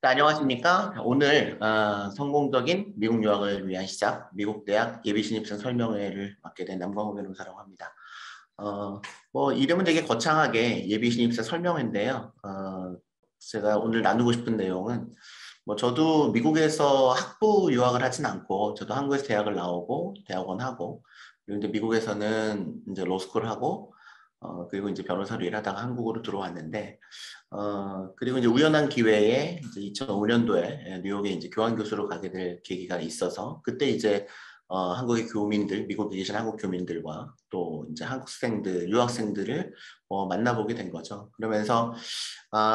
네, 안녕하십니까? 오늘 성공적인 미국 유학을 위한 시작, 미국 대학 예비 신입생 설명회를 맡게 된 남광호 변호사라고 합니다. 뭐 이름은 되게 거창하게 예비 신입생 설명회인데요. 제가 오늘 나누고 싶은 내용은 뭐 저도 미국에서 학부 유학을 하진 않고 저도 한국에서 대학을 나오고 대학원 하고 그리고 이제 미국에서는 이제 로스쿨 하고 그리고 이제 변호사로 일하다가 한국으로 들어왔는데 그리고 이제 우연한 기회에 이제 2005년도에 뉴욕에 이제 교환 교수로 가게 될 계기가 있어서 그때 이제 한국의 교민들, 미국에 계신 한국 교민들과 또 이제 한국생들, 유학생들을 만나보게 된 거죠. 그러면서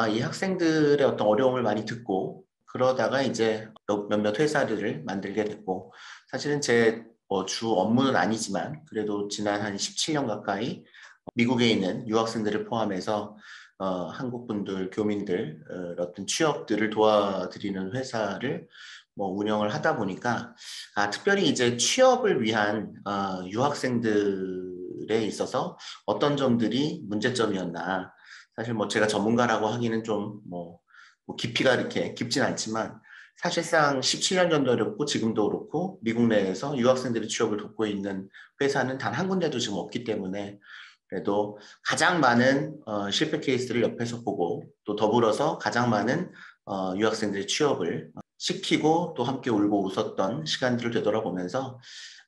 이 학생들의 어떤 어려움을 많이 듣고 그러다가 이제 몇몇 회사들을 만들게 됐고 사실은 제 주 업무는 아니지만 그래도 지난 한 17년 가까이 미국에 있는 유학생들을 포함해서 한국 분들, 교민들 어떤 취업들을 도와드리는 회사를 운영을 하다 보니까 특별히 이제 취업을 위한 유학생들에 있어서 어떤 점들이 문제점이었나. 사실 제가 전문가라고 하기는 좀 깊이가 이렇게 깊진 않지만 사실상 17년 전도 그렇고 지금도 그렇고 미국 내에서 유학생들의 취업을 돕고 있는 회사는 단 한 군데도 지금 없기 때문에 그래도 가장 많은 실패 케이스를 옆에서 보고 또 더불어서 가장 많은 유학생들의 취업을 시키고 또 함께 울고 웃었던 시간들을 되돌아보면서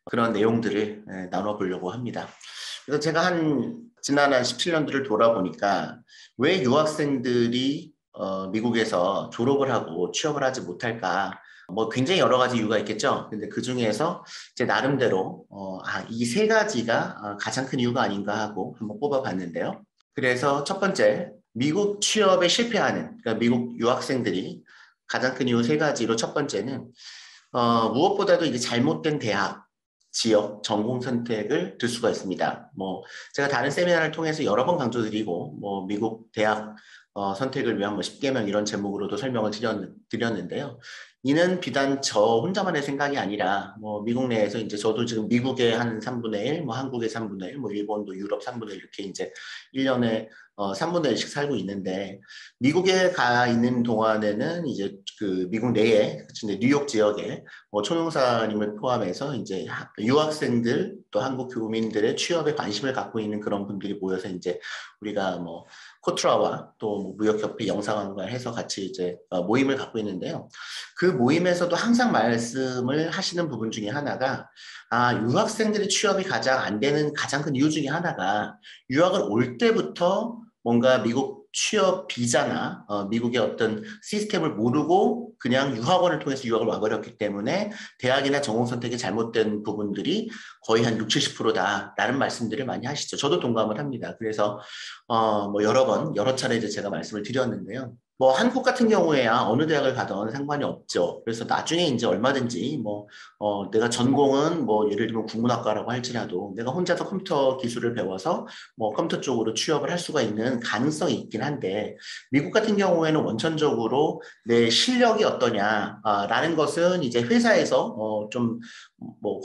그런 내용들을 나눠보려고 합니다. 그래서 제가 지난 한 17년들을 돌아보니까 왜 유학생들이 미국에서 졸업을 하고 취업을 하지 못할까? 굉장히 여러 가지 이유가 있겠죠. 근데 그 중에서 제 나름대로 이 세 가지가 가장 큰 이유가 아닌가 하고 한번 뽑아봤는데요. 그래서 첫 번째, 미국 취업에 실패하는, 그러니까 미국 유학생들이 가장 큰 이유 세 가지로 첫 번째는 무엇보다도 이제 잘못된 대학, 지역, 전공 선택을 들 수가 있습니다. 제가 다른 세미나를 통해서 여러 번 강조드리고, 미국 대학 선택을 위한 10개명 이런 제목으로도 설명을 드렸는데요. 이는 비단 저 혼자만의 생각이 아니라 미국 내에서 이제 저도 지금 미국의 한 3분의 1, 한국의 3분의 1, 일본도 유럽 3분의 1 이렇게 이제 1년에 3분의 1씩 살고 있는데 미국에 가 있는 동안에는 이제 그 미국 내에 뉴욕 지역에 총영사님을 포함해서 이제 유학생들 또 한국 교민들의 취업에 관심을 갖고 있는 그런 분들이 모여서 이제 우리가 코트라와 또 무역협회 영상학과 해서 같이 이제 모임을 갖고 있는데요. 그 모임에서도 항상 말씀을 하시는 부분 중에 하나가 유학생들의 취업이 가장 안 되는 가장 큰 이유 중에 하나가 유학을 올 때부터 뭔가 미국 취업 비자나 미국의 어떤 시스템을 모르고 그냥 유학원을 통해서 유학을 와버렸기 때문에 대학이나 전공 선택이 잘못된 부분들이 거의 한 60, 70%다라는 말씀들을 많이 하시죠. 저도 동감을 합니다. 그래서 여러 차례 이제 제가 말씀을 드렸는데요. 한국 같은 경우에야 어느 대학을 가든 상관이 없죠. 그래서 나중에 이제 얼마든지 내가 전공은 예를 들면 국문학과라고 할지라도 내가 혼자서 컴퓨터 기술을 배워서 컴퓨터 쪽으로 취업을 할 수가 있는 가능성이 있긴 한데 미국 같은 경우에는 원천적으로 내 실력이 어떠냐라는 것은 이제 회사에서 좀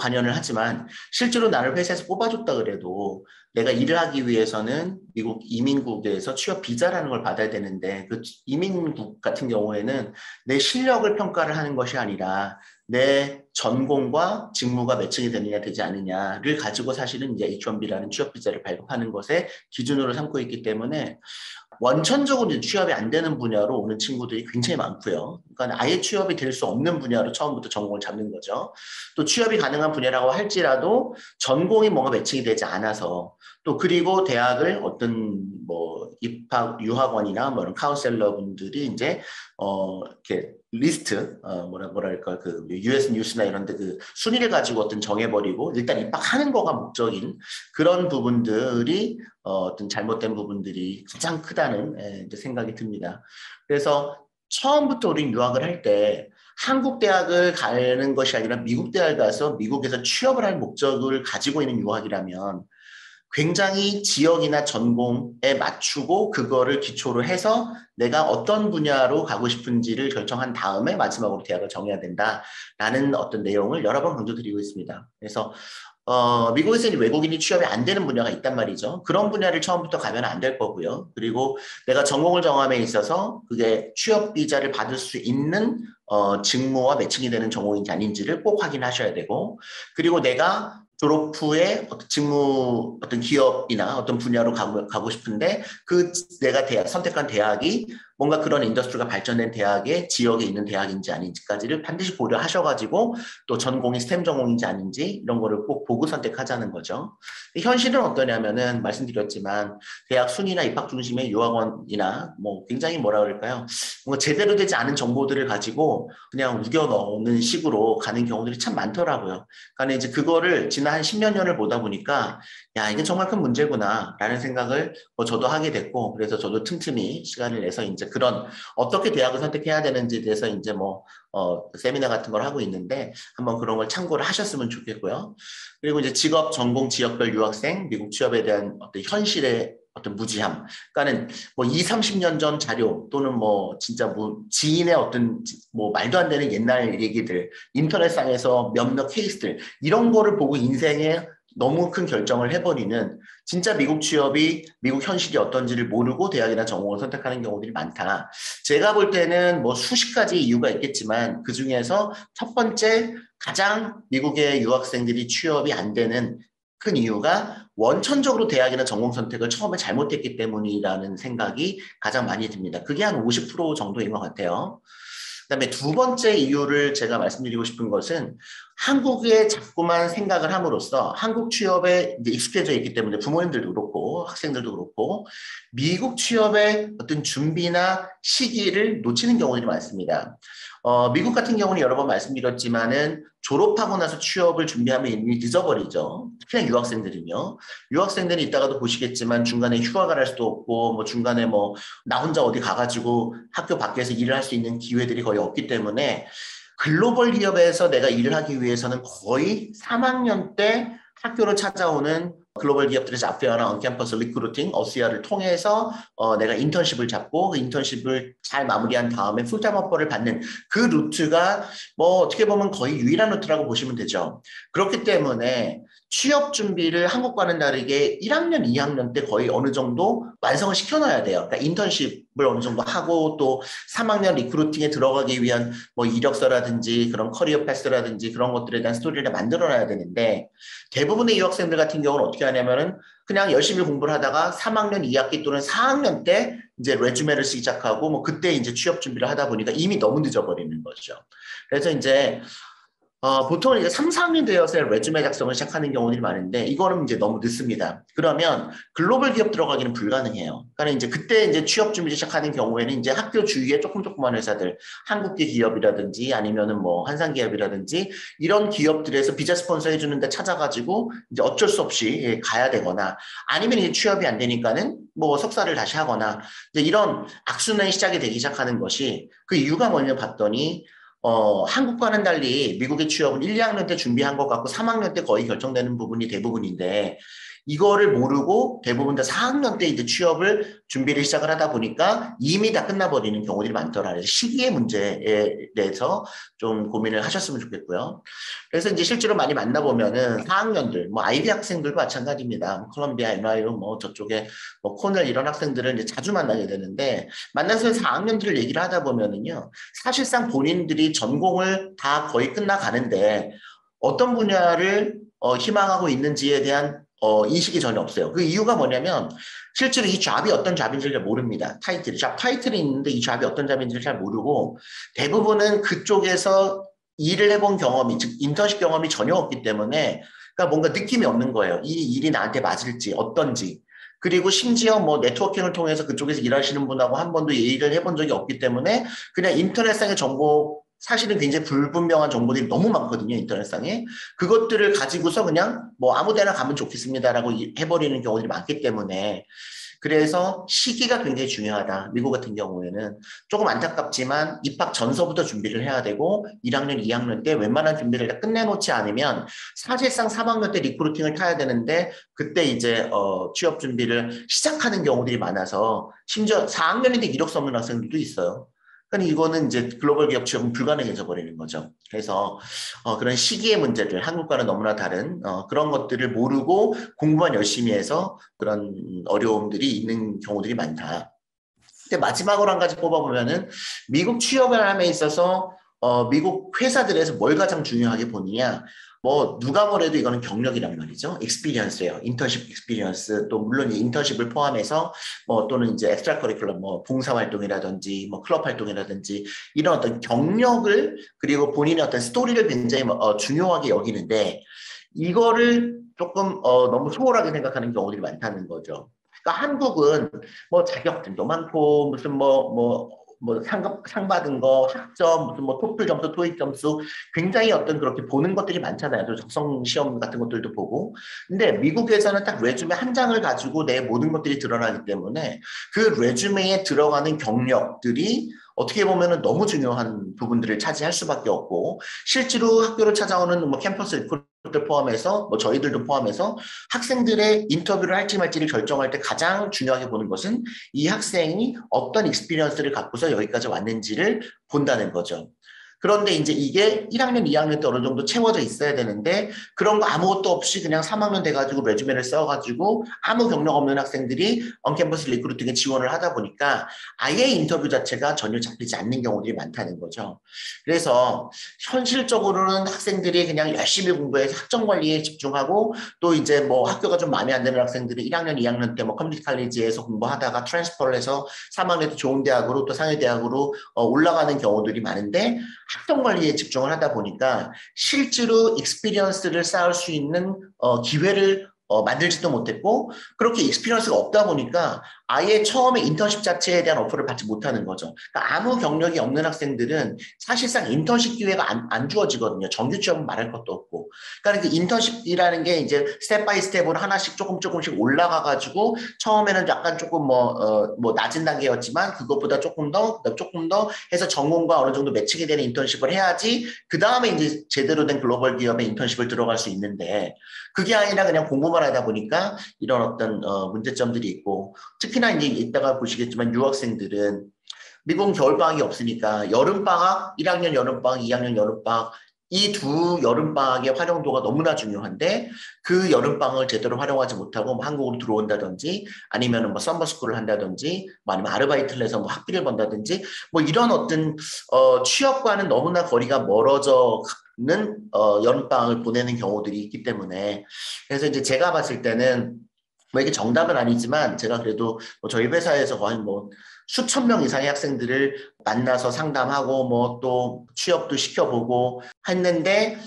관여를 하지만 실제로 나를 회사에서 뽑아줬다 그래도 내가 일을 하기 위해서는 미국 이민국에서 취업 비자라는 걸 받아야 되는데 그 이민국 같은 경우에는 내 실력을 평가를 하는 것이 아니라 내 전공과 직무가 매칭이 되느냐 되지 않느냐를 가지고 사실은 이제 H1B라는 취업 비자를 발급하는 것에 기준으로 삼고 있기 때문에 원천적으로 취업이 안 되는 분야로 오는 친구들이 굉장히 많고요. 그러니까 아예 취업이 될 수 없는 분야로 처음부터 전공을 잡는 거죠. 또 취업이 가능한 분야라고 할지라도 전공이 뭔가 매칭이 되지 않아서 또 그리고 대학을 어떤 입학 유학원이나 이런 카운셀러 분들이 이제 이렇게 리스트 뭐랄까 그 US 뉴스나 이런 데 그 순위를 가지고 어떤 정해버리고 일단 입학하는 거가 목적인 그런 부분들이 어떤 잘못된 부분들이 가장 크다는 이제 생각이 듭니다. 그래서 처음부터 우린 유학을 할 때 한국 대학을 가는 것이 아니라 미국 대학을 가서 미국에서 취업을 할 목적을 가지고 있는 유학이라면 굉장히 지역이나 전공에 맞추고 그거를 기초로 해서 내가 어떤 분야로 가고 싶은지를 결정한 다음에 마지막으로 대학을 정해야 된다라는 어떤 내용을 여러 번 강조드리고 있습니다. 그래서 미국에서 이제 외국인이 취업이 안 되는 분야가 있단 말이죠. 그런 분야를 처음부터 가면 안 될 거고요. 그리고 내가 전공을 정함에 있어서 그게 취업 비자를 받을 수 있는 직무와 매칭이 되는 전공인지 아닌지를 꼭 확인하셔야 되고, 그리고 내가 졸업 후에 어떤 직무, 어떤 기업이나 어떤 분야로 가고 싶은데 그 내가 선택한 대학이 뭔가 그런 인더스트리가 발전된 대학의 지역에 있는 대학인지 아닌지까지를 반드시 고려하셔가지고 또 전공이 스템 전공인지 아닌지 이런 거를 꼭 보고 선택하자는 거죠. 현실은 어떠냐면은 말씀드렸지만 대학 순위나 입학 중심의 유학원이나 뭐 굉장히 뭐라 그럴까요? 뭔가 제대로 되지 않은 정보들을 가지고 그냥 우겨 넣는 식으로 가는 경우들이 참 많더라고요. 그러니까 이제 그거를 지난 한 10년 년을 보다 보니까 야, 이게 정말 큰 문제구나 라는 생각을 저도 하게 됐고, 그래서 저도 틈틈이 시간을 내서 이제 그런 어떻게 대학을 선택해야 되는지에 대해서 이제 세미나 같은 걸 하고 있는데 한번 그런 걸 참고를 하셨으면 좋겠고요. 그리고 이제 직업, 전공, 지역별 유학생, 미국 취업에 대한 어떤 현실의 어떤 무지함. 그러니까는 뭐 2, 30년 전 자료 또는 뭐 진짜 뭐 지인의 어떤 뭐 말도 안 되는 옛날 얘기들, 인터넷상에서 몇몇 케이스들 이런 거를 보고 인생에 너무 큰 결정을 해버리는 진짜 미국 취업이 미국 현실이 어떤지를 모르고 대학이나 전공을 선택하는 경우들이 많다. 제가 볼 때는 뭐 수십 가지 이유가 있겠지만 그 중에서 첫 번째 가장 미국의 유학생들이 취업이 안 되는 큰 이유가 원천적으로 대학이나 전공 선택을 처음에 잘못했기 때문이라는 생각이 가장 많이 듭니다. 그게 한 50% 정도인 것 같아요. 그다음에 두 번째 이유를 제가 말씀드리고 싶은 것은 한국에 자꾸만 생각을 함으로써 한국 취업에 이제 익숙해져 있기 때문에 부모님들도 그렇고 학생들도 그렇고 미국 취업의 어떤 준비나 시기를 놓치는 경우들이 많습니다. 미국 같은 경우는 여러 번 말씀드렸지만은 졸업하고 나서 취업을 준비하면 이미 늦어버리죠. 특히나 유학생들은요. 유학생들이 이따가도 보시겠지만 중간에 휴학을 할 수도 없고 뭐 중간에 뭐 나 혼자 어디 가가지고 학교 밖에서 일을 할 수 있는 기회들이 거의 없기 때문에 글로벌 기업에서 내가 일을 하기 위해서는 거의 3학년 때 학교로 찾아오는 글로벌 기업들의 잡페어나 언캠퍼스 리크루팅, 어스야를 통해서 내가 인턴십을 잡고 그 인턴십을 잘 마무리한 다음에 풀타임 오퍼를 받는 그 루트가 뭐 어떻게 보면 거의 유일한 루트라고 보시면 되죠. 그렇기 때문에 취업 준비를 한국과는 다르게 1학년, 2학년 때 거의 어느 정도 완성을 시켜놔야 돼요. 그러니까 인턴십을 어느 정도 하고 또 3학년 리크루팅에 들어가기 위한 뭐 이력서라든지 그런 커리어 패스라든지 그런 것들에 대한 스토리를 만들어놔야 되는데 대부분의 유학생들 같은 경우는 어떻게 하냐면은 그냥 열심히 공부를 하다가 3학년 2학기 또는 4학년 때 이제 레주메를 쓰기 시작하고 뭐 그때 이제 취업 준비를 하다 보니까 이미 너무 늦어버리는 거죠. 그래서 이제 보통은 이제 3, 4학년 되어서 레주메 작성을 시작하는 경우들이 많은데 이거는 이제 너무 늦습니다. 그러면 글로벌 기업 들어가기는 불가능해요. 그러니까 이제 그때 이제 취업 준비를 시작하는 경우에는 이제 학교 주위에 조그만 회사들, 한국계 기업이라든지 아니면은 뭐 한상 기업이라든지 이런 기업들에서 비자 스폰서 해주는 데 찾아가지고 이제 어쩔 수 없이 가야 되거나 아니면 이제 취업이 안 되니까는 뭐 석사를 다시 하거나 이제 이런 악순환이 시작이 되기 시작하는 것이 그 이유가 뭐냐 봤더니 한국과는 달리 미국의 취업은 1, 2학년 때 준비한 것 같고 3학년 때 거의 결정되는 부분이 대부분인데 이거를 모르고 대부분 다 4학년 때 이제 취업을 준비를 시작을 하다 보니까 이미 다 끝나버리는 경우들이 많더라. 그래서 시기의 문제에 대해서 좀 고민을 하셨으면 좋겠고요. 그래서 이제 실제로 많이 만나보면은 4학년들, 뭐 아이비 학생들도 마찬가지입니다. 콜롬비아, NYU, 뭐 저쪽에 뭐 코넬 이런 학생들을 이제 자주 만나게 되는데 만나서 4학년들을 얘기를 하다 보면은요. 사실상 본인들이 전공을 다 거의 끝나가는데 어떤 분야를 희망하고 있는지에 대한 인식이 전혀 없어요. 그 이유가 뭐냐면 실제로 이 잡이 어떤 잡인지를 모릅니다. 잡 타이틀이 있는데 이 잡이 어떤 잡인지를 잘 모르고 대부분은 그쪽에서 일을 해본 경험이, 즉 인턴십 경험이 전혀 없기 때문에 그러니까 뭔가 느낌이 없는 거예요. 이 일이 나한테 맞을지 어떤지. 그리고 심지어 뭐 네트워킹을 통해서 그쪽에서 일하시는 분하고 한 번도 얘기를 해본 적이 없기 때문에 그냥 인터넷상의 정보 사실은 굉장히 불분명한 정보들이 너무 많거든요. 인터넷상에. 그것들을 가지고서 그냥 뭐 아무 데나 가면 좋겠습니다라고 해버리는 경우들이 많기 때문에 그래서 시기가 굉장히 중요하다. 미국 같은 경우에는 조금 안타깝지만 입학 전서부터 준비를 해야 되고 1학년, 2학년 때 웬만한 준비를 다 끝내놓지 않으면 사실상 3학년 때 리크루팅을 타야 되는데 그때 이제 취업 준비를 시작하는 경우들이 많아서 심지어 4학년인데 이력서 없는 학생들도 있어요. 그러니까 이거는 이제 글로벌 기업 취업은 불가능해져 버리는 거죠. 그래서 그런 시기의 문제들, 한국과는 너무나 다른 그런 것들을 모르고 공부만 열심히 해서 그런 어려움들이 있는 경우들이 많다. 근데 마지막으로 한 가지 꼽아보면은 미국 취업을 함에 있어서 미국 회사들에서 뭘 가장 중요하게 보느냐. 뭐 누가 뭐래도 이거는 경력이란 말이죠. 익스피리언스예요. 인턴십 익스피리언스. 또 물론 인턴십을 포함해서 뭐 또는 이제 엑스트라 커리큘럼 뭐 봉사 활동이라든지 뭐 클럽 활동이라든지 이런 어떤 경력을 그리고 본인의 어떤 스토리를 굉장히 중요하게 여기는데 이거를 조금 너무 소홀하게 생각하는 경우들이 많다는 거죠. 그러니까 한국은 뭐 자격증도 많고 무슨 상 받은 거, 학점, 무슨 뭐 토플 점수, 토익 점수 굉장히 어떤 그렇게 보는 것들이 많잖아요. 또 적성 시험 같은 것들도 보고. 근데 미국에서는 딱 레주메 한 장을 가지고 내 모든 것들이 드러나기 때문에 그 레주메에 들어가는 경력들이 어떻게 보면은 너무 중요한 부분들을 차지할 수밖에 없고 실제로 학교를 찾아오는 뭐 캠퍼스 리크루터 포함해서 뭐 저희들도 포함해서 학생들의 인터뷰를 할지 말지를 결정할 때 가장 중요하게 보는 것은 이 학생이 어떤 익스피리언스를 갖고서 여기까지 왔는지를 본다는 거죠. 그런데 이제 이게 1학년, 2학년 때 어느 정도 채워져 있어야 되는데 그런 거 아무것도 없이 그냥 3학년 돼가지고 레주메를 써가지고 아무 경력 없는 학생들이 언캠퍼스 리크루팅에 지원을 하다 보니까 아예 인터뷰 자체가 전혀 잡히지 않는 경우들이 많다는 거죠. 그래서 현실적으로는 학생들이 그냥 열심히 공부해서 학점 관리에 집중하고 또 이제 뭐 학교가 좀 마음에 안 드는 학생들이 1학년, 2학년 때 뭐 커뮤니티 칼리지에서 공부하다가 트랜스퍼를 해서 3학년 때 좋은 대학으로 또 상해 대학으로 올라가는 경우들이 많은데 학점 관리에 집중을 하다 보니까 실제로 익스피리언스를 쌓을 수 있는 기회를 만들지도 못했고 그렇게 익스피리언스가 없다 보니까 아예 처음에 인턴십 자체에 대한 오퍼를 받지 못하는 거죠. 그러니까 아무 경력이 없는 학생들은 사실상 인턴십 기회가 안 주어지거든요. 정규 취업은 말할 것도 없고. 그러니까 그 인턴십이라는 게 이제 스텝 바이 스텝으로 하나씩 조금씩 올라가가지고 처음에는 약간 조금 뭐 낮은 단계였지만 그것보다 조금 더 해서 전공과 어느 정도 매칭이 되는 인턴십을 해야지 그 다음에 이제 제대로 된 글로벌 기업에 인턴십을 들어갈 수 있는데 그게 아니라 그냥 공부만 하다 보니까 이런 어떤 문제점들이 있고 특히나 이제 이따가 보시겠지만 유학생들은 미국은 겨울방학이 없으니까 여름방학, 1학년 여름방학, 2학년 여름방학 이 두 여름방학의 활용도가 너무나 중요한데 그 여름방학을 제대로 활용하지 못하고 뭐 한국으로 들어온다든지 아니면 뭐 썸머스쿨을 한다든지 뭐 아니면 아르바이트를 해서 뭐 학비를 번다든지 뭐 이런 어떤 취업과는 너무나 거리가 멀어져 는 여름방학을 보내는 경우들이 있기 때문에 그래서 이제 제가 봤을 때는 뭐 이게 정답은 아니지만 제가 그래도 뭐 저희 회사에서 거의 뭐 수천 명 이상의 학생들을 만나서 상담하고 뭐 또 취업도 시켜보고 했는데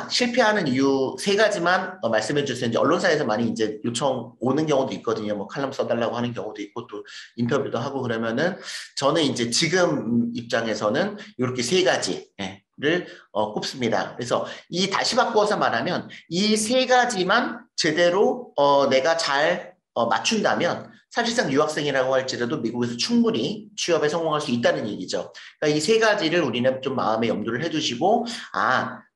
실패하는 이유 세 가지만 말씀해 주세요. 이제 언론사에서 많이 이제 요청 오는 경우도 있거든요. 뭐 칼럼 써달라고 하는 경우도 있고 또 인터뷰도 하고 그러면은 저는 이제 지금 입장에서는 이렇게 세 가지 를 꼽습니다. 그래서 이 다시 바꾸어서 말하면 이 세 가지만 제대로 내가 잘 맞춘다면 사실상 유학생이라고 할지라도 미국에서 충분히 취업에 성공할 수 있다는 얘기죠. 그러니까 이 세 가지를 우리는 좀 마음에 염두를 해두시고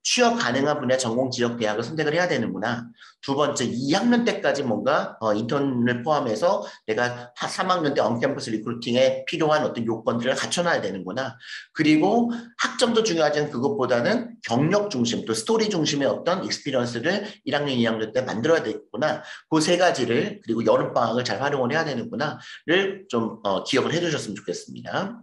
취업 가능한 분야 전공 지역 대학을 선택을 해야 되는구나. 두 번째, 2학년 때까지 뭔가 인턴을 포함해서 내가 3학년 때 언캠퍼스 리크루팅에 필요한 어떤 요건들을 갖춰놔야 되는구나. 그리고 학점도 중요하지만 그것보다는 경력 중심, 또 스토리 중심의 어떤 익스피리언스를 1학년, 2학년 때 만들어야 되겠구나. 그 세 가지를 그리고 여름방학을 잘 활용을 해야 되는구나를 좀 기억을 해주셨으면 좋겠습니다.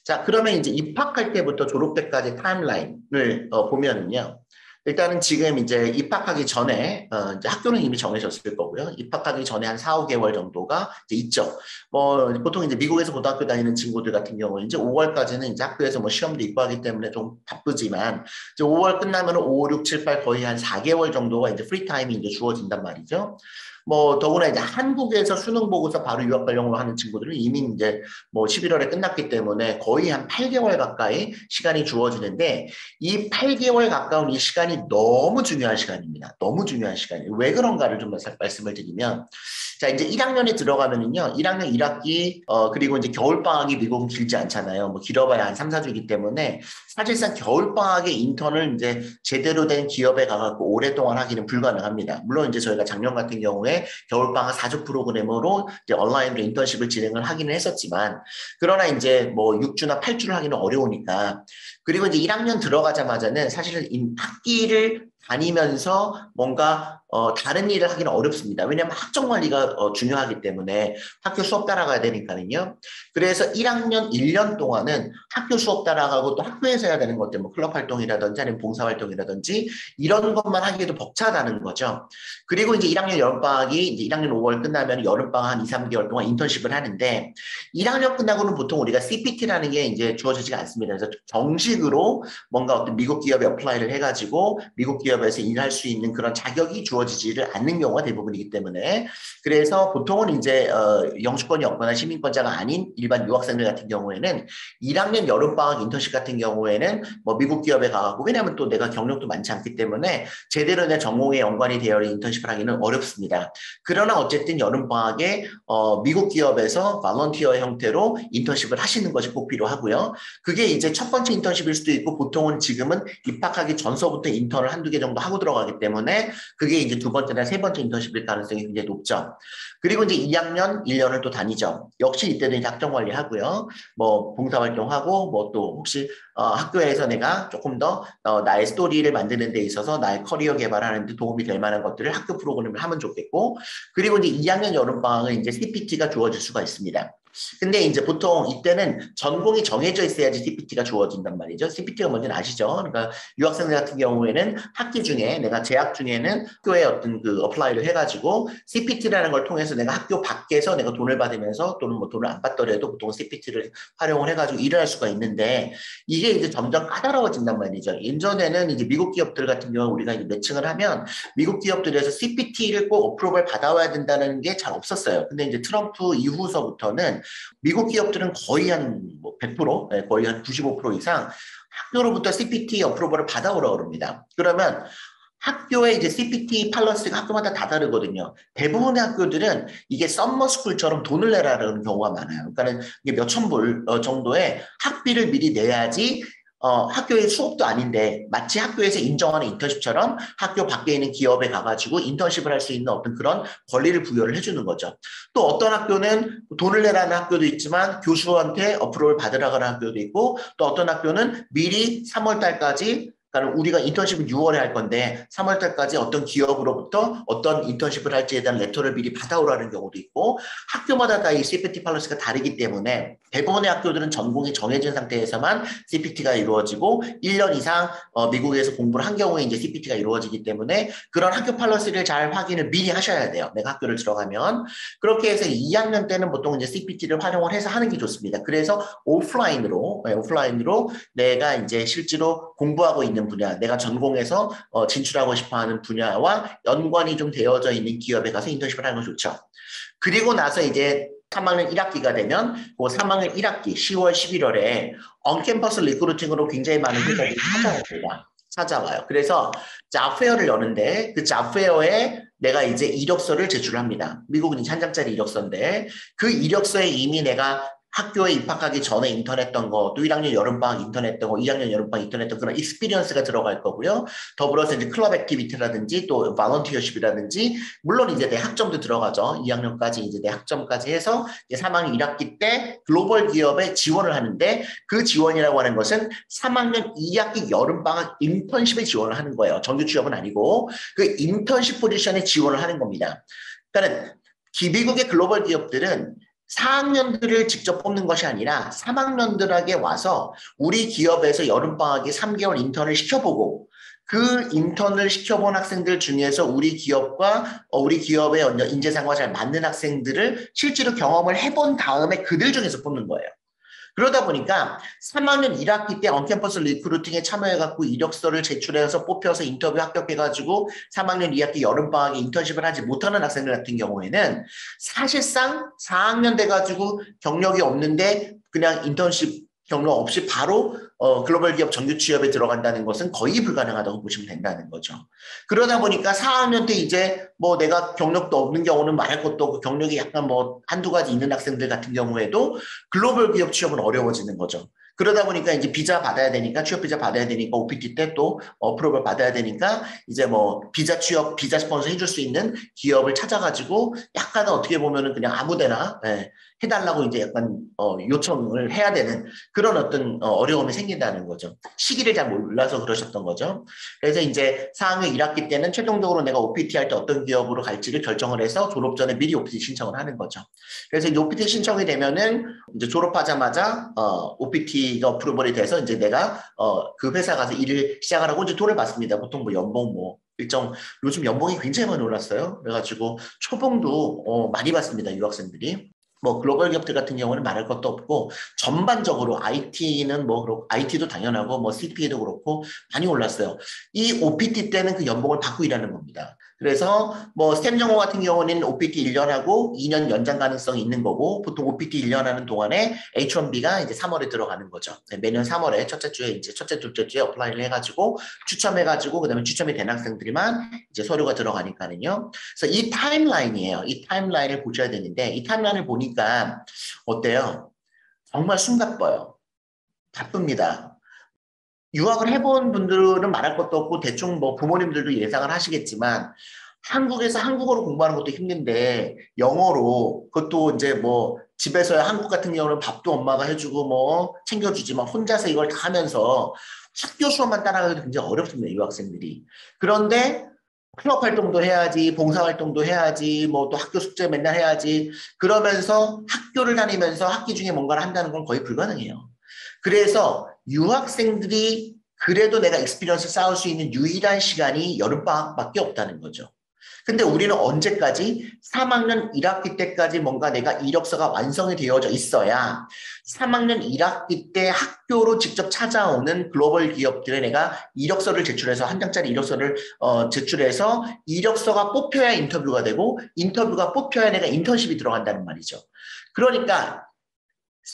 자, 그러면 이제 입학할 때부터 졸업 때까지 타임라인을 보면은요. 일단은 지금 이제 입학하기 전에 이제 학교는 이미 정해졌을 거고요. 입학하기 전에 한 4, 5개월 정도가 이제 있죠. 뭐 보통 이제 미국에서 고등학교 다니는 친구들 같은 경우는 이제 5월까지는 이제 학교에서 뭐 시험도 있고 하기 때문에 좀 바쁘지만 이제 5월 끝나면 5, 6, 7, 8 거의 한 4개월 정도가 이제 프리 타임이 이제 주어진단 말이죠. 뭐 더구나 이제 한국에서 수능 보고서 바로 유학 가려고 하는 친구들은 이미 이제 뭐 11월에 끝났기 때문에 거의 한 8개월 가까이 시간이 주어지는데 이 8개월 가까운 이 시간이 너무 중요한 시간입니다. 너무 중요한 시간이에요. 왜 그런가를 좀 말씀을 드리면 자 이제 1학년에 들어가면은요. 1학년 1학기 그리고 이제 겨울방학이 미국은 길지 않잖아요. 뭐 길어봐야 한 3, 4주이기 때문에 사실상 겨울방학에 인턴을 이제 제대로 된 기업에 가갖고 오랫동안 하기는 불가능합니다. 물론 이제 저희가 작년 같은 경우에 경우에 겨울방학 4주 프로그램으로 이제 온라인으로 인턴십을 진행을 하기는 했었지만, 그러나 이제 뭐 6주나 8주를 하기는 어려우니까, 그리고 이제 1학년 들어가자마자는 사실은 학기를 다니면서 뭔가 다른 일을 하기는 어렵습니다. 왜냐하면 학점 관리가 중요하기 때문에 학교 수업 따라가야 되니까요. 그래서 1학년 1년 동안은 학교 수업 따라가고 또 학교에서 해야 되는 것들, 뭐 클럽 활동이라든지 아니면 봉사활동이라든지 이런 것만 하기에도 벅차다는 거죠. 그리고 이제 1학년 여름방학이 이제 1학년 5월 끝나면 여름방학 한 2, 3개월 동안 인턴십을 하는데 1학년 끝나고는 보통 우리가 CPT라는 게 이제 주어지지가 않습니다. 그래서 정식으로 뭔가 어떤 미국 기업에 어플라이를 해가지고 미국 기업에서 일할 수 있는 그런 자격이 주어지지를 않는 경우가 대부분이기 때문에 그래서 보통은 이제 영주권이 없거나 시민권자가 아닌 일반 유학생들 같은 경우에는 1학년 여름방학 인턴십 같은 경우에는 뭐 미국 기업에 가고 왜냐하면 또 내가 경력도 많지 않기 때문에 제대로 내 전공에 연관이 되어 있는 인턴십을 하기는 어렵습니다. 그러나 어쨌든 여름방학에 미국 기업에서 발런티어 형태로 인턴십을 하시는 것이 꼭 필요하고요. 그게 이제 첫 번째 인턴십일 수도 있고 보통은 지금은 입학하기 전서부터 인턴을 한두 개 정도 하고 들어가기 때문에 그게 이제 두 번째나 세 번째 인턴십일 가능성이 굉장히 높죠. 그리고 이제 2학년 1년을 또 다니죠. 역시 이때도 이제 학점 관리하고요. 뭐 봉사활동하고 뭐 또 혹시 학교에서 내가 조금 더 나의 스토리를 만드는 데 있어서 나의 커리어 개발하는 데 도움이 될 만한 것들을 학교 프로그램을 하면 좋겠고 그리고 이제 2학년 여름방학은 이제 CPT가 주어질 수가 있습니다. 근데 이제 보통 이때는 전공이 정해져 있어야지 CPT가 주어진단 말이죠. CPT가 뭔지는 아시죠? 그러니까 유학생들 같은 경우에는 학기 중에 내가 재학 중에는 학교에 어떤 그 어플라이를 해가지고 CPT라는 걸 통해서 내가 학교 밖에서 내가 돈을 받으면서 또는 뭐 돈을 안 받더라도 보통 CPT를 활용을 해가지고 일을 할 수가 있는데 이게 이제 점점 까다로워진단 말이죠. 예전에는 이제 미국 기업들 같은 경우 우리가 이제 매칭을 하면 미국 기업들에서 CPT를 꼭 어프로벌 받아와야 된다는 게 잘 없었어요. 근데 이제 트럼프 이후서부터는 미국 기업들은 거의 한 100%, 거의 한 95% 이상 학교로부터 CPT 어프로벌을 받아오라고 합니다. 그러면 학교에 이제 CPT 팔런스가 학교마다 다 다르거든요. 대부분의 학교들은 이게 썸머스쿨처럼 돈을 내라는 경우가 많아요. 그러니까는 이게 몇천 불 정도의 학비를 미리 내야지 학교의 수업도 아닌데 마치 학교에서 인정하는 인턴십처럼 학교 밖에 있는 기업에 가가지고 인턴십을 할 수 있는 어떤 그런 권리를 부여를 해주는 거죠. 또 어떤 학교는 돈을 내라는 학교도 있지만 교수한테 어프로를 받으라고 하는 학교도 있고 또 어떤 학교는 미리 3월 달까지 그러니까 우리가 인턴십은 6월에 할 건데 3월 달까지 어떤 기업으로부터 어떤 인턴십을 할지에 대한 레터를 미리 받아오라는 경우도 있고 학교마다 다 이 CPT 팔러스가 다르기 때문에 대부분의 학교들은 전공이 정해진 상태에서만 CPT가 이루어지고 1년 이상 미국에서 공부를 한 경우에 이제 CPT가 이루어지기 때문에 그런 학교 팔러스를 잘 확인을 미리 하셔야 돼요. 내가 학교를 들어가면. 그렇게 해서 2학년 때는 보통 이제 CPT를 활용을 해서 하는 게 좋습니다. 그래서 오프라인으로 내가 이제 실제로 공부하고 있는 분야, 내가 전공에서 진출하고 싶어하는 분야와 연관이 좀 되어져 있는 기업에 가서 인턴십을 하는 건 좋죠. 그리고 나서 이제 3학년 1학기가 되면 그 3학년 1학기 10월, 11월에 언캠퍼스 리크루팅으로 굉장히 많은 회사들이 찾아와요. 그래서 잡페어를 여는데 그 잡페어에 내가 이제 이력서를 제출합니다. 미국은 이제 한 장짜리 이력서인데 그 이력서에 이미 내가 학교에 입학하기 전에 인턴했던 거, 또 1학년 여름방학 인턴했던 거, 2학년 여름방학 인턴했던 그런 익스피리언스가 들어갈 거고요. 더불어서 이제 클럽 액티비티라든지 또 발런티어십이라든지 물론 이제 내 학점도 들어가죠. 2학년까지 이제 내 학점까지 해서 이제 3학년 1학기 때 글로벌 기업에 지원을 하는데 그 지원이라고 하는 것은 3학년 2학기 여름방학 인턴십에 지원을 하는 거예요. 정규 취업은 아니고 그 인턴십 포지션에 지원을 하는 겁니다. 그러니까 미국의 글로벌 기업들은 4학년들을 직접 뽑는 것이 아니라 3학년들에게 와서 우리 기업에서 여름방학에 3개월 인턴을 시켜보고 그 인턴을 시켜본 학생들 중에서 우리 기업과 우리 기업의 인재상과 잘 맞는 학생들을 실제로 경험을 해본 다음에 그들 중에서 뽑는 거예요. 그러다 보니까 3학년 1학기 때 언캠퍼스 리크루팅에 참여해갖고 이력서를 제출해서 뽑혀서 인터뷰 합격해가지고 3학년 2학기 여름방학에 인턴십을 하지 못하는 학생들 같은 경우에는 사실상 4학년 돼가지고 경력이 없는데 그냥 인턴십 경력 없이 바로 글로벌 기업 정규 취업에 들어간다는 것은 거의 불가능하다고 보시면 된다는 거죠. 그러다 보니까 4학년 때 이제 뭐 내가 경력도 없는 경우는 말할 것도 없고 경력이 약간 뭐 한두 가지 있는 학생들 같은 경우에도 글로벌 기업 취업은 어려워지는 거죠. 그러다 보니까 이제 비자 받아야 되니까, 취업 비자 받아야 되니까, OPT 때 또 어프로벌 받아야 되니까, 이제 뭐, 비자 취업, 비자 스폰서 해줄 수 있는 기업을 찾아가지고, 약간은 어떻게 보면은 그냥 아무 데나, 예, 해달라고 이제 약간, 요청을 해야 되는 그런 어떤, 어려움이 생긴다는 거죠. 시기를 잘 몰라서 그러셨던 거죠. 그래서 이제 4학년 1학기 때는 최종적으로 내가 OPT 할 때 어떤 기업으로 갈지를 결정을 해서 졸업 전에 미리 OPT 신청을 하는 거죠. 그래서 이제 OPT 신청이 되면은 이제 졸업하자마자 OPT가 어프로벌이 돼서 이제 내가 그 회사 가서 일을 시작하라고 이제 돈을 받습니다. 보통 뭐 연봉 뭐 일정 요즘 연봉이 굉장히 많이 올랐어요. 그래가지고 초봉도 많이 받습니다. 유학생들이. 뭐 글로벌 기업들 같은 경우는 말할 것도 없고 전반적으로 IT는 뭐 그렇고 IT도 당연하고 뭐 CPA도 그렇고 많이 올랐어요. 이 OPT 때는 그 연봉을 받고 일하는 겁니다. 그래서 뭐 스템정호 같은 경우는 OPT 1년 하고 2년 연장 가능성이 있는 거고 보통 OPT 1년 하는 동안에 H1B가 이제 3월에 들어가는 거죠. 매년 3월에 첫째 주에 이제 첫째 둘째 주에 어플라이를 해가지고 추첨해가지고 그다음에 추첨이 된 학생들이만 이제 서류가 들어가니까는요. 그래서 이 타임라인이에요. 이 타임라인을 보셔야 되는데 이 타임라인을 보니까 어때요? 정말 숨가빠요. 바쁩니다. 유학을 해본 분들은 말할 것도 없고 대충 뭐 부모님들도 예상을 하시겠지만 한국에서 한국어로 공부하는 것도 힘든데 영어로 그것도 이제 뭐 집에서야 한국 같은 경우는 밥도 엄마가 해주고 뭐 챙겨주지만 혼자서 이걸 다 하면서 학교 수업만 따라가기도 굉장히 어렵습니다. 유학생들이. 그런데 클럽 활동도 해야지, 봉사 활동도 해야지, 뭐 또 학교 숙제 맨날 해야지. 그러면서 학교를 다니면서 학기 중에 뭔가를 한다는 건 거의 불가능해요. 그래서 유학생들이 그래도 내가 익스피리언스 쌓을 수 있는 유일한 시간이 여름방학밖에 없다는 거죠. 근데 우리는 언제까지 3학년 1학기 때까지 뭔가 내가 이력서가 완성이 되어져 있어야 3학년 1학기 때 학교로 직접 찾아오는 글로벌 기업들에 내가 이력서를 제출해서 한 장짜리 이력서를 제출해서 이력서가 뽑혀야 인터뷰가 되고 인터뷰가 뽑혀야 내가 인턴십이 들어간다는 말이죠. 그러니까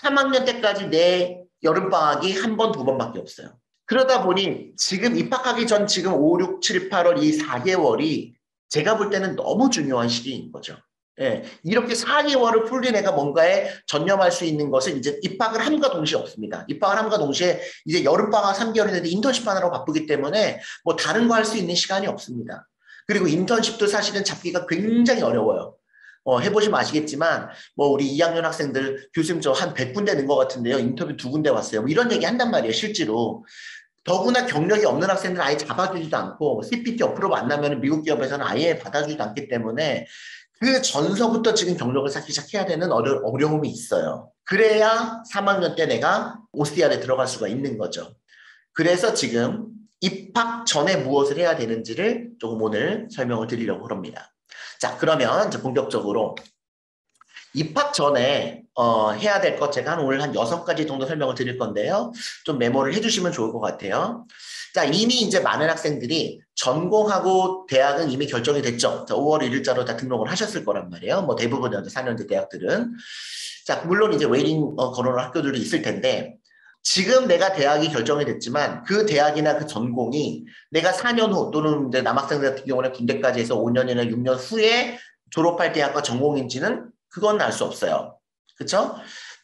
3학년 때까지 내 여름방학이 한 번, 두 번밖에 없어요. 그러다 보니 지금 입학하기 전 지금 5, 6, 7, 8월 이 4개월이 제가 볼 때는 너무 중요한 시기인 거죠. 예, 이렇게 4개월을 풀리 내가 뭔가에 전념할 수 있는 것은 이제 입학을 함과 동시에 없습니다. 입학을 함과 동시에 이제 여름방학 3개월인데 인턴십 하느라고 바쁘기 때문에 뭐 다른 거 할 수 있는 시간이 없습니다. 그리고 인턴십도 사실은 잡기가 굉장히 어려워요. 해보시면 아시겠지만, 뭐, 우리 2학년 학생들 교수님 저 한 100군데 는 것 같은데요. 인터뷰 2군데 왔어요. 뭐 이런 얘기 한단 말이에요, 실제로. 더구나 경력이 없는 학생들은 아예 잡아주지도 않고, CPT 어프로브 안 나면 미국 기업에서는 아예 받아주지도 않기 때문에, 그 전서부터 지금 경력을 쌓기 시작해야 되는 어려움이 있어요. 그래야 3학년 때 내가 OCR에 들어갈 수가 있는 거죠. 그래서 지금 입학 전에 무엇을 해야 되는지를 조금 오늘 설명을 드리려고 합니다. 자, 그러면 이제 본격적으로 입학 전에 해야 될 것 제가 오늘 한 6가지 정도 설명을 드릴 건데요. 좀 메모를 해주시면 좋을 것 같아요. 자, 이미 이제 많은 학생들이 전공하고 대학은 이미 결정이 됐죠. 자, 5월 1일자로 다 등록을 하셨을 거란 말이에요. 뭐 대부분 4년제 대학들은. 자, 물론 이제 웨이팅 걸어놓은 학교들도 있을 텐데 지금 내가 대학이 결정이 됐지만 그 대학이나 그 전공이 내가 4년 후 또는 이제 남학생들 같은 경우는 군대까지 해서 5년이나 6년 후에 졸업할 대학과 전공인지는 그건 알 수 없어요. 그렇죠?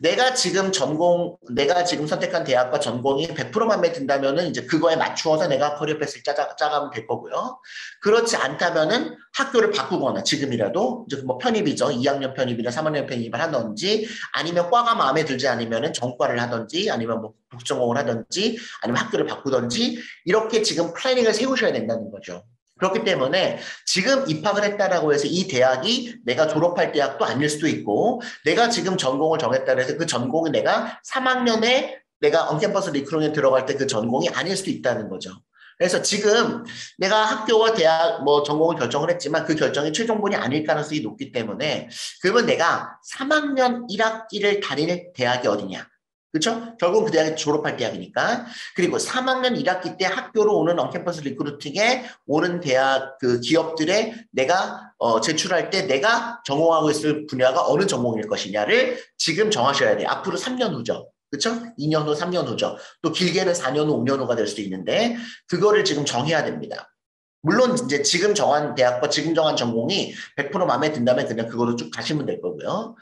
내가 지금 선택한 대학과 전공이 100% 맘에 든다면은 이제 그거에 맞추어서 내가 커리어 패스를 짜가면 될 거고요. 그렇지 않다면은 학교를 바꾸거나 지금이라도 이제 뭐 편입이죠. 2학년 편입이나 3학년 편입을 하든지 아니면 과가 마음에 들지 않으면은 전과를 하든지 아니면 뭐 복전공을 하든지 아니면 학교를 바꾸든지 이렇게 지금 플래닝을 세우셔야 된다는 거죠. 그렇기 때문에 지금 입학을 했다라고 해서 이 대학이 내가 졸업할 대학도 아닐 수도 있고 내가 지금 전공을 정했다고 해서 그 전공이 내가 3학년에 내가 언캠퍼스 리크루트에 들어갈 때 그 전공이 아닐 수도 있다는 거죠. 그래서 지금 내가 학교와 대학 뭐 전공을 결정을 했지만 그 결정이 최종본이 아닐 가능성이 높기 때문에 그러면 내가 3학년 1학기를 다닐 대학이 어디냐? 그렇죠? 결국 그 대학이 졸업할 대학이니까. 그리고 3학년 1학기 때 학교로 오는 언캠퍼스 리크루팅에 오는 대학 그 기업들에 내가 제출할 때 내가 전공하고 있을 분야가 어느 전공일 것이냐를 지금 정하셔야 돼요. 앞으로 3년 후죠. 그렇죠? 2년 후, 3년 후죠. 또 길게는 4년 후, 5년 후가 될 수도 있는데 그거를 지금 정해야 됩니다. 물론 이제 지금 정한 대학과 지금 정한 전공이 100% 마음에 든다면 그냥 그거로 쭉 가시면 될 거고요.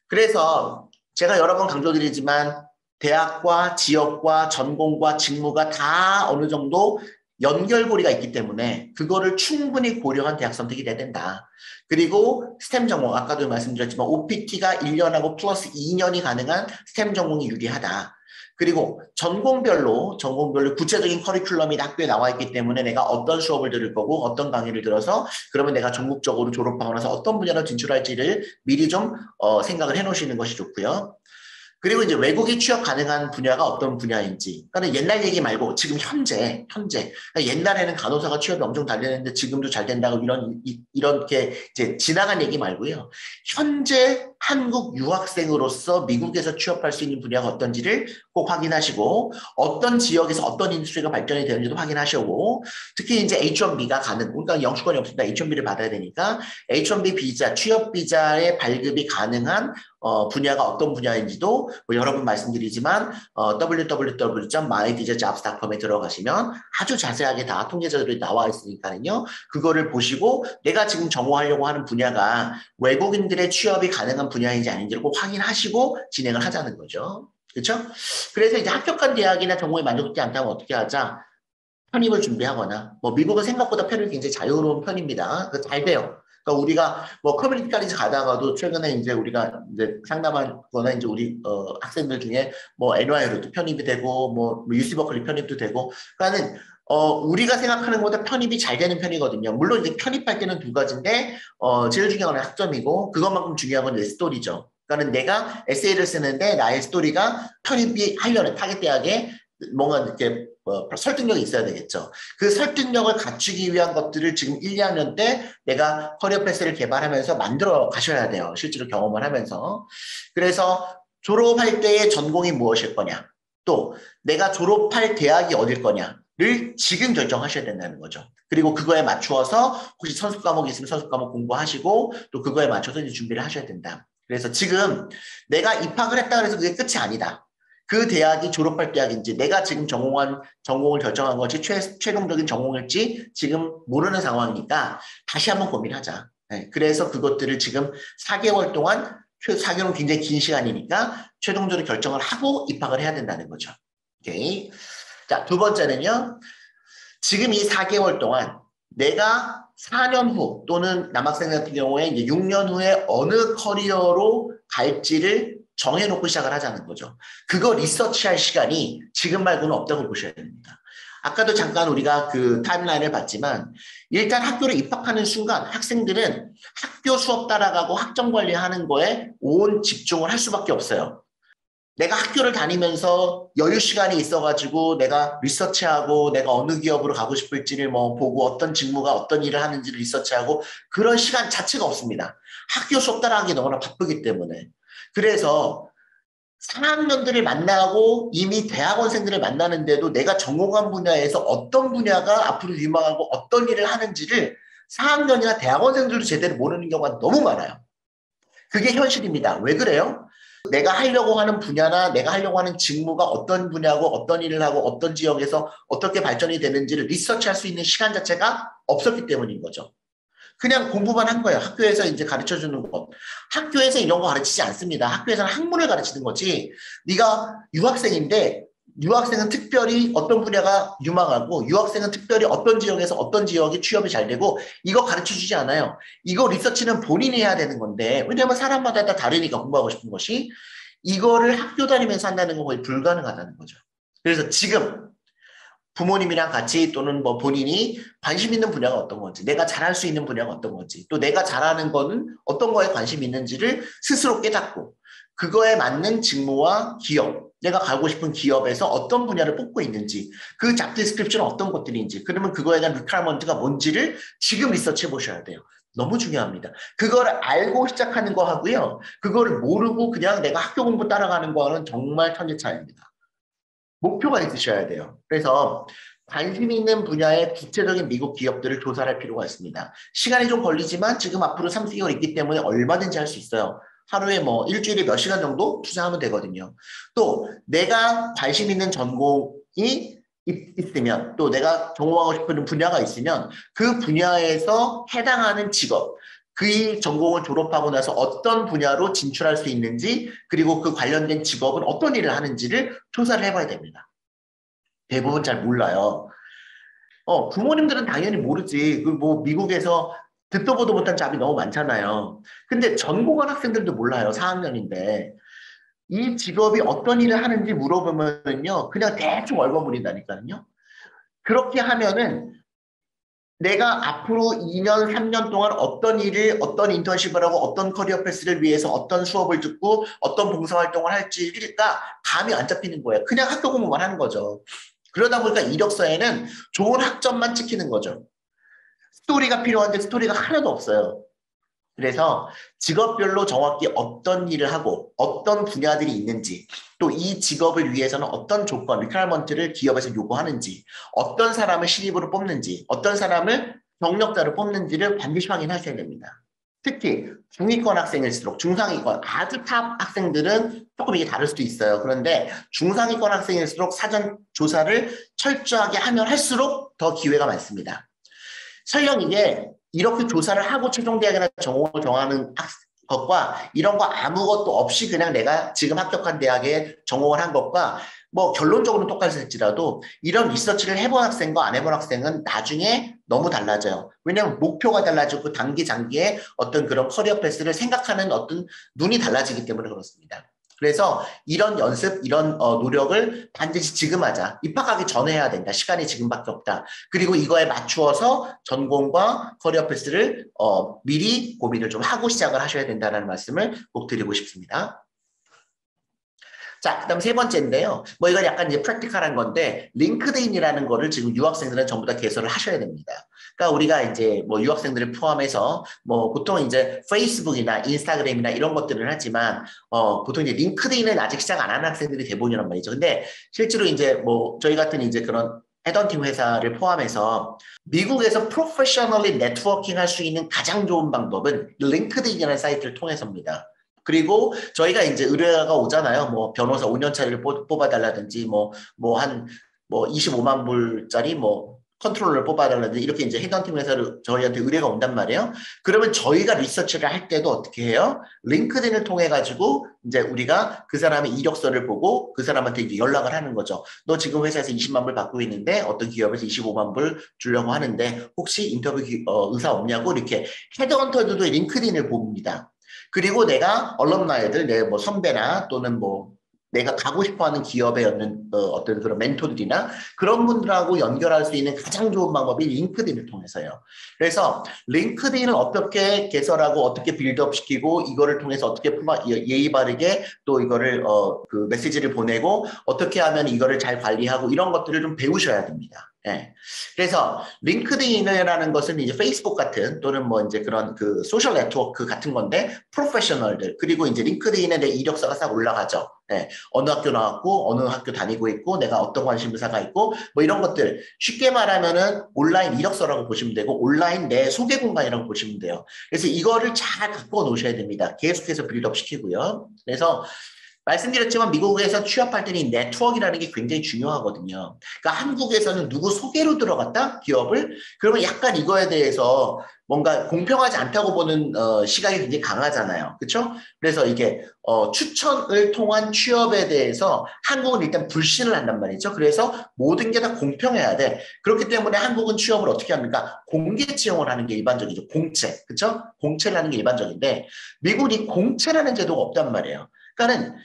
그래서 제가 여러 번 강조드리지만 대학과 지역과 전공과 직무가 다 어느 정도 연결고리가 있기 때문에 그거를 충분히 고려한 대학 선택이 돼야 된다. 그리고 스템 전공, 아까도 말씀드렸지만 OPT가 1년하고 플러스 2년이 가능한 스템 전공이 유리하다. 그리고 전공별로 구체적인 커리큘럼이 학교에 나와 있기 때문에 내가 어떤 수업을 들을 거고 어떤 강의를 들어서 그러면 내가 전국적으로 졸업하고 나서 어떤 분야로 진출할지를 미리 좀 생각을 해 놓으시는 것이 좋고요. 그리고 이제 외국인 취업 가능한 분야가 어떤 분야인지. 그러니까 옛날 얘기 말고 지금 현재. 그러니까 옛날에는 간호사가 취업이 엄청 잘 되는데 지금도 잘 된다고 이렇게 이제 지나간 얘기 말고요. 현재 한국 유학생으로서 미국에서 취업할 수 있는 분야가 어떤지를 꼭 확인하시고 어떤 지역에서 어떤 인더스트리가 발전이 되는지도 확인하시고 특히 이제 H1B가 그러니까 영주권이 없으니까 H1B를 받아야 되니까 H1B 비자, 취업 비자의 발급이 가능한 분야가 어떤 분야인지도 뭐 여러 번 말씀드리지만 www.myvisajobs.com에 들어가시면 아주 자세하게 다 통계자들이 나와 있으니까요. 그거를 보시고 내가 지금 전공하려고 하는 분야가 외국인들의 취업이 가능한 분야인지 아닌지를 꼭 확인하시고 진행을 하자는 거죠. 그렇죠? 그래서 이제 합격한 대학이나 전공에 만족되지 않다면 어떻게 하자? 편입을 준비하거나 뭐 미국은 생각보다 편입이 굉장히 자유로운 편입니다. 잘 돼요. 그러니까 우리가 뭐 커뮤니티까지 가다가도 최근에 이제 우리가 이제 상담하거나 이제 우리 학생들 중에 뭐 NY로도 편입이 되고 뭐 UC 버클리 편입도 되고 그러니까는 우리가 생각하는 것보다 편입이 잘 되는 편이거든요. 물론 이제 편입할 때는 두 가지인데 제일 중요한 건 학점이고 그것만큼 중요한 건 내 스토리죠. 그러니까 내가 에세이를 쓰는데 나의 스토리가 편입이 하려는 타겟 대학에 뭔가 이렇게 설득력이 있어야 되겠죠. 그 설득력을 갖추기 위한 것들을 지금 1, 2학년 때 내가 커리어 패스를 개발하면서 만들어 가셔야 돼요. 실제로 경험을 하면서. 그래서 졸업할 때의 전공이 무엇일 거냐. 또 내가 졸업할 대학이 어딜 거냐를 지금 결정하셔야 된다는 거죠. 그리고 그거에 맞추어서 혹시 선수 과목이 있으면 선수 과목 공부하시고 또 그거에 맞춰서 이제 준비를 하셔야 된다. 그래서 지금 내가 입학을 했다 그래서 그게 끝이 아니다. 그 대학이 졸업할 대학인지 내가 지금 전공을 결정한 것이 최종적인 전공일지 지금 모르는 상황이니까 다시 한번 고민하자. 네, 그래서 그것들을 지금 4개월 동안 4개월은 굉장히 긴 시간이니까 최종적으로 결정을 하고 입학을 해야 된다는 거죠. 오케이. 자, 두 번째는요. 지금 이 4개월 동안 내가 4년 후 또는 남학생 같은 경우에 이제 6년 후에 어느 커리어로 갈지를 정해놓고 시작을 하자는 거죠. 그거 리서치할 시간이 지금 말고는 없다고 보셔야 됩니다. 아까도 잠깐 우리가 그 타임라인을 봤지만 일단 학교를 입학하는 순간 학생들은 학교 수업 따라가고 학점 관리하는 거에 온 집중을 할 수밖에 없어요. 내가 학교를 다니면서 여유 시간이 있어가지고 내가 리서치하고 내가 어느 기업으로 가고 싶을지를 뭐 보고 어떤 직무가 어떤 일을 하는지를 리서치하고 그런 시간 자체가 없습니다. 학교 수업 따라가기 너무나 바쁘기 때문에. 그래서 4학년들을 만나고 이미 대학원생들을 만나는데도 내가 전공한 분야에서 어떤 분야가 앞으로 유망하고 어떤 일을 하는지를 4학년이나 대학원생들도 제대로 모르는 경우가 너무 많아요. 그게 현실입니다. 왜 그래요? 내가 하려고 하는 분야나 내가 하려고 하는 직무가 어떤 분야고 어떤 일을 하고 어떤 지역에서 어떻게 발전이 되는지를 리서치할 수 있는 시간 자체가 없었기 때문인 거죠. 그냥 공부만 한 거예요. 학교에서 이제 가르쳐주는 것. 학교에서 이런 거 가르치지 않습니다. 학교에서는 학문을 가르치는 거지. 네가 유학생인데 유학생은 특별히 어떤 분야가 유망하고 유학생은 특별히 어떤 지역에서 어떤 지역이 취업이 잘 되고 이거 가르쳐주지 않아요. 이거 리서치는 본인이 해야 되는 건데 왜냐하면 사람마다 다 다르니까 공부하고 싶은 것이 이거를 학교 다니면서 한다는 건 거의 불가능하다는 거죠. 그래서 지금 부모님이랑 같이 또는 뭐 본인이 관심 있는 분야가 어떤 건지 내가 잘할 수 있는 분야가 어떤 건지 또 내가 잘하는 거는 어떤 거에 관심이 있는지를 스스로 깨닫고 그거에 맞는 직무와 기업 내가 가고 싶은 기업에서 어떤 분야를 뽑고 있는지 그 잡 디스크립션은 어떤 것들인지 그러면 그거에 대한 리퀘어먼트가 뭔지를 지금 리서치해 보셔야 돼요. 너무 중요합니다. 그거를 알고 시작하는 거 하고요. 그거를 모르고 그냥 내가 학교 공부 따라가는 거는 정말 천지 차이입니다. 목표가 있으셔야 돼요. 그래서 관심 있는 분야의 구체적인 미국 기업들을 조사할 필요가 있습니다. 시간이 좀 걸리지만 지금 앞으로 3개월 있기 때문에 얼마든지 할 수 있어요. 하루에 뭐 일주일에 몇 시간 정도 투자하면 되거든요. 또 내가 관심 있는 전공이 있으면 또 내가 전공하고 싶은 분야가 있으면 그 분야에서 해당하는 직업 그 전공을 졸업하고 나서 어떤 분야로 진출할 수 있는지 그리고 그 관련된 직업은 어떤 일을 하는지를 조사를 해봐야 됩니다. 대부분 잘 몰라요. 부모님들은 당연히 모르지. 그 뭐 미국에서 듣도 보도 못한 잡이 너무 많잖아요. 근데 전공한 학생들도 몰라요. 4학년인데. 이 직업이 어떤 일을 하는지 물어보면요. 그냥 대충 얼버무린다니까요. 그렇게 하면은 내가 앞으로 2년, 3년 동안 어떤 일을, 어떤 인턴십을 하고 어떤 커리어 패스를 위해서 어떤 수업을 듣고 어떤 봉사활동을 할지가 감이 안 잡히는 거예요. 그냥 학교 공부만 하는 거죠. 그러다 보니까 이력서에는 좋은 학점만 찍히는 거죠. 스토리가 필요한데 스토리가 하나도 없어요. 그래서 직업별로 정확히 어떤 일을 하고 어떤 분야들이 있는지 또 이 직업을 위해서는 어떤 조건, 리퀘어먼트를 기업에서 요구하는지 어떤 사람을 신입으로 뽑는지 어떤 사람을 경력자로 뽑는지를 반드시 확인하셔야 됩니다. 특히 중위권 학생일수록 중상위권 아주 탑 학생들은 조금 이게 다를 수도 있어요. 그런데 중상위권 학생일수록 사전 조사를 철저하게 하면 할수록 더 기회가 많습니다. 설령 이게 이렇게 조사를 하고 최종 대학이나 전공을 정하는 것과 이런 거 아무것도 없이 그냥 내가 지금 합격한 대학에 전공을 한 것과 뭐 결론적으로는 똑같을지라도 이런 리서치를 해본 학생과 안 해본 학생은 나중에 너무 달라져요. 왜냐하면 목표가 달라지고 단기 장기에 어떤 그런 커리어 패스를 생각하는 어떤 눈이 달라지기 때문에 그렇습니다. 그래서 이런 연습, 이런 노력을 반드시 지금 하자. 입학하기 전에 해야 된다. 시간이 지금밖에 없다. 그리고 이거에 맞추어서 전공과 커리어 패스를 미리 고민을 좀 하고 시작을 하셔야 된다는 말씀을 꼭 드리고 싶습니다. 자, 그다음 세 번째인데요. 뭐 이건 약간 이제 프랙티컬한 건데 링크드인이라는 거를 지금 유학생들은 전부 다 개설을 하셔야 됩니다. 그러니까 우리가 이제 뭐 유학생들을 포함해서 뭐 보통 이제 페이스북이나 인스타그램이나 이런 것들을 하지만 보통 이제 링크드인은 아직 시작 안 하는 학생들이 대부분이란 말이죠. 근데 실제로 이제 뭐 저희 같은 이제 그런 헤드헌팅 회사를 포함해서 미국에서 프로페셔널리 네트워킹 할 수 있는 가장 좋은 방법은 링크드인이라는 사이트를 통해서입니다. 그리고 저희가 이제 의뢰가 오잖아요. 뭐 변호사 5년 차를 뽑아달라든지 뭐 25만 불짜리 뭐 컨트롤러를 뽑아달라든지 이렇게 이제 헤드헌팅 회사를 저희한테 의뢰가 온단 말이에요. 그러면 저희가 리서치를 할 때도 어떻게 해요? 링크드인을 통해 가지고 이제 우리가 그 사람의 이력서를 보고 그 사람한테 이제 연락을 하는 거죠. 너 지금 회사에서 20만 불 받고 있는데 어떤 기업에서 25만 불 주려고 하는데 혹시 인터뷰 의사 없냐고 이렇게 헤드헌터들도 링크드인을 봅니다. 그리고 내가 얼럼나이들, 내 뭐 선배나 또는 뭐 내가 가고 싶어하는 기업에 있는 어떤 그런 멘토들이나 그런 분들하고 연결할 수 있는 가장 좋은 방법이 링크드인을 통해서요. 그래서 링크드인을 어떻게 개설하고 어떻게 빌드업시키고 이거를 통해서 어떻게 예의 바르게 또 이거를 그 메시지를 보내고 어떻게 하면 이거를 잘 관리하고 이런 것들을 좀 배우셔야 됩니다. 예. 그래서 링크드인이라는 것은 이제 페이스북 같은 또는 뭐 이제 그런 그 소셜 네트워크 같은 건데 프로페셔널들 그리고 이제 링크드인에 내 이력서가 싹 올라가죠. 예. 어느 학교 나왔고 어느 학교 다니고 있고 내가 어떤 관심사가 있고 뭐 이런 것들 쉽게 말하면은 온라인 이력서라고 보시면 되고 온라인 내 소개 공간이라고 보시면 돼요. 그래서 이거를 잘 갖고 놓으셔야 됩니다. 계속해서 빌드업 시키고요. 그래서 말씀드렸지만 미국에서 취업할 때는 이 네트워크라는 게 굉장히 중요하거든요. 그러니까 한국에서는 누구 소개로 들어갔다? 기업을? 그러면 약간 이거에 대해서 뭔가 공평하지 않다고 보는 시각이 굉장히 강하잖아요. 그렇죠? 그래서 이게 추천을 통한 취업에 대해서 한국은 일단 불신을 한단 말이죠. 그래서 모든 게 다 공평해야 돼. 그렇기 때문에 한국은 취업을 어떻게 합니까? 공개 채용을 하는 게 일반적이죠. 공채. 그렇죠? 공채를 하는 게 일반적인데 미국은 이 공채라는 제도가 없단 말이에요. 그러니까는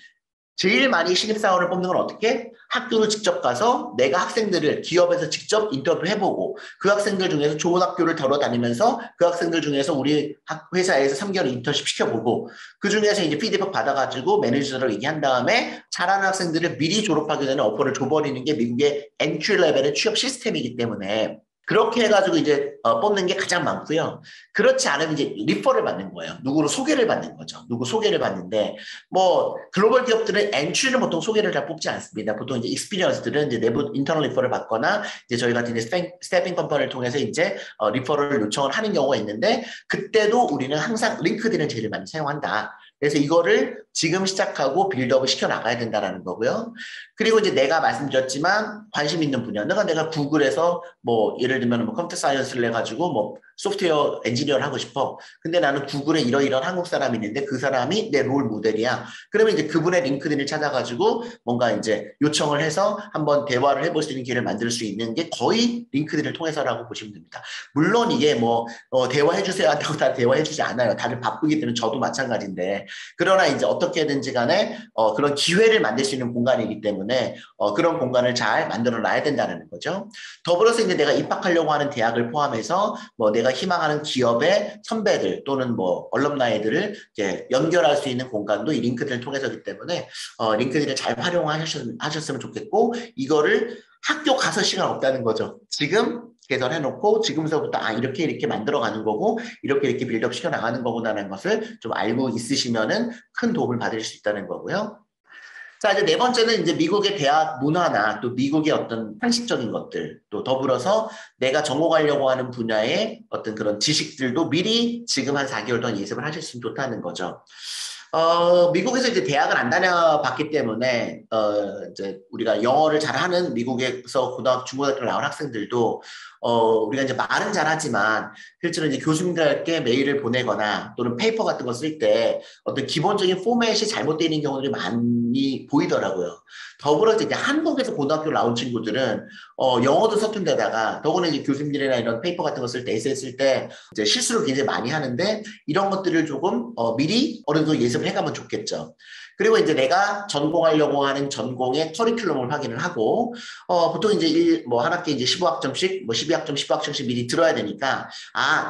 제일 많이 신입사원을 뽑는 건 어떻게? 학교를 직접 가서 내가 학생들을 기업에서 직접 인터뷰해보고 그 학생들 중에서 좋은 학교를 돌아다니면서 그 학생들 중에서 우리 회사에서 3개월 인턴십 시켜보고 그 중에서 이제 피드백 받아가지고 매니저로 얘기한 다음에 잘하는 학생들을 미리 졸업하기 전에 오퍼를 줘버리는 게 미국의 엔트리 레벨의 취업 시스템이기 때문에 그렇게 해가지고 이제 뽑는 게 가장 많고요. 그렇지 않으면 이제 리퍼를 받는 거예요. 누구로 소개를 받는 거죠. 누구 소개를 받는데 뭐 글로벌 기업들은 엔트리는 보통 소개를 잘 뽑지 않습니다. 보통 이제 익스피리언스들은 이제 내부 인터널 리퍼를 받거나 이제 저희 같은 이제 스태핑 컴퍼니를 통해서 이제 리퍼를 요청을 하는 경우가 있는데 그때도 우리는 항상 링크드인을 제일 많이 사용한다. 그래서 이거를 지금 시작하고 빌드업을 시켜 나가야 된다라는 거고요. 그리고 이제 내가 말씀드렸지만 관심 있는 분야, 내가 구글에서 뭐 예를 들면 뭐 컴퓨터 사이언스를 해가지고 뭐 소프트웨어 엔지니어를 하고 싶어. 근데 나는 구글에 이러이러한 한국 사람이 있는데 그 사람이 내 롤 모델이야. 그러면 이제 그분의 링크드인을 찾아가지고 뭔가 이제 요청을 해서 한번 대화를 해볼 수 있는 기회를 만들 수 있는 게 거의 링크드인을 통해서라고 보시면 됩니다. 물론 이게 뭐 대화해주세요 한다고 다 대화해주지 않아요. 다들 바쁘기 때문에 저도 마찬가지인데 그러나 이제 어떻게든지 간에 그런 기회를 만들 수 있는 공간이기 때문에 그런 공간을 잘 만들어 놔야 된다는 거죠. 더불어서 이제 내가 입학하려고 하는 대학을 포함해서 뭐 내가 희망하는 기업의 선배들 또는 뭐 얼럼나이들을 이제 연결할 수 있는 공간도 이 링크드인을 통해서기 때문에 링크드인을 잘 활용하셨으면 좋겠고 이거를 학교 가서 시간 없다는 거죠. 지금 개설해놓고 지금서부터 이렇게 이렇게 만들어가는 거고 이렇게 이렇게 빌드업 시켜 나가는 거구나라는 것을 좀 알고 있으시면은 큰 도움을 받을 수 있다는 거고요. 자, 이제 네 번째는 이제 미국의 대학 문화나 또 미국의 어떤 상식적인 것들, 또 더불어서 내가 전공하려고 하는 분야의 어떤 그런 지식들도 미리 지금 한 4개월 동안 예습을 하셨으면 좋다는 거죠. 미국에서 이제 대학을 안 다녀봤기 때문에, 이제 우리가 영어를 잘하는 미국에서 중고등학교 나온 학생들도, 우리가 이제 말은 잘하지만, 실제로 이제 교수님들께 메일을 보내거나 또는 페이퍼 같은 거 쓸 때 어떤 기본적인 포맷이 잘못되어 있는 경우들이 많이 보이더라고요. 더불어서 이제 한국에서 고등학교 나온 친구들은, 영어도 서툰 데다가, 더구나 이제 교수님들이나 이런 페이퍼 같은 거 쓸 때, 에세이 쓸 때, 이제 실수를 굉장히 많이 하는데, 이런 것들을 조금, 미리 어느 정도 예습을 해가면 좋겠죠. 그리고 이제 내가 전공하려고 하는 전공의 커리큘럼을 확인을 하고, 보통 이제 한 학기 이제 15학점씩, 뭐 12학점, 15학점씩 미리 들어야 되니까,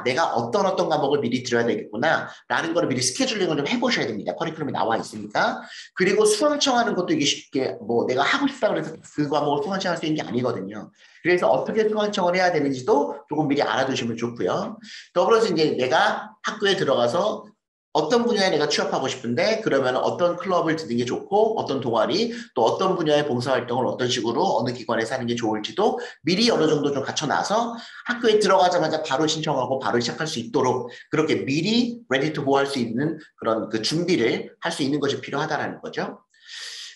내가 어떤 과목을 미리 들어야 되겠구나, 라는 거를 미리 스케줄링을 좀 해보셔야 됩니다. 커리큘럼이 나와 있으니까. 그리고 수강 청하는 것도 이게 쉽게, 뭐 내가 하고 싶다 그래서 그 과목을 수강 청할 수 있는 게 아니거든요. 그래서 어떻게 수강 청을 해야 되는지도 조금 미리 알아두시면 좋고요. 더불어서 이제 내가 학교에 들어가서 어떤 분야에 내가 취업하고 싶은데 그러면 어떤 클럽을 듣는 게 좋고 어떤 동아리 또 어떤 분야의 봉사활동을 어떤 식으로 어느 기관에서 하는 게 좋을지도 미리 어느 정도 좀 갖춰놔서 학교에 들어가자마자 바로 신청하고 바로 시작할 수 있도록 그렇게 미리 ready to go 할 수 있는 그런 그 준비를 할 수 있는 것이 필요하다라는 거죠.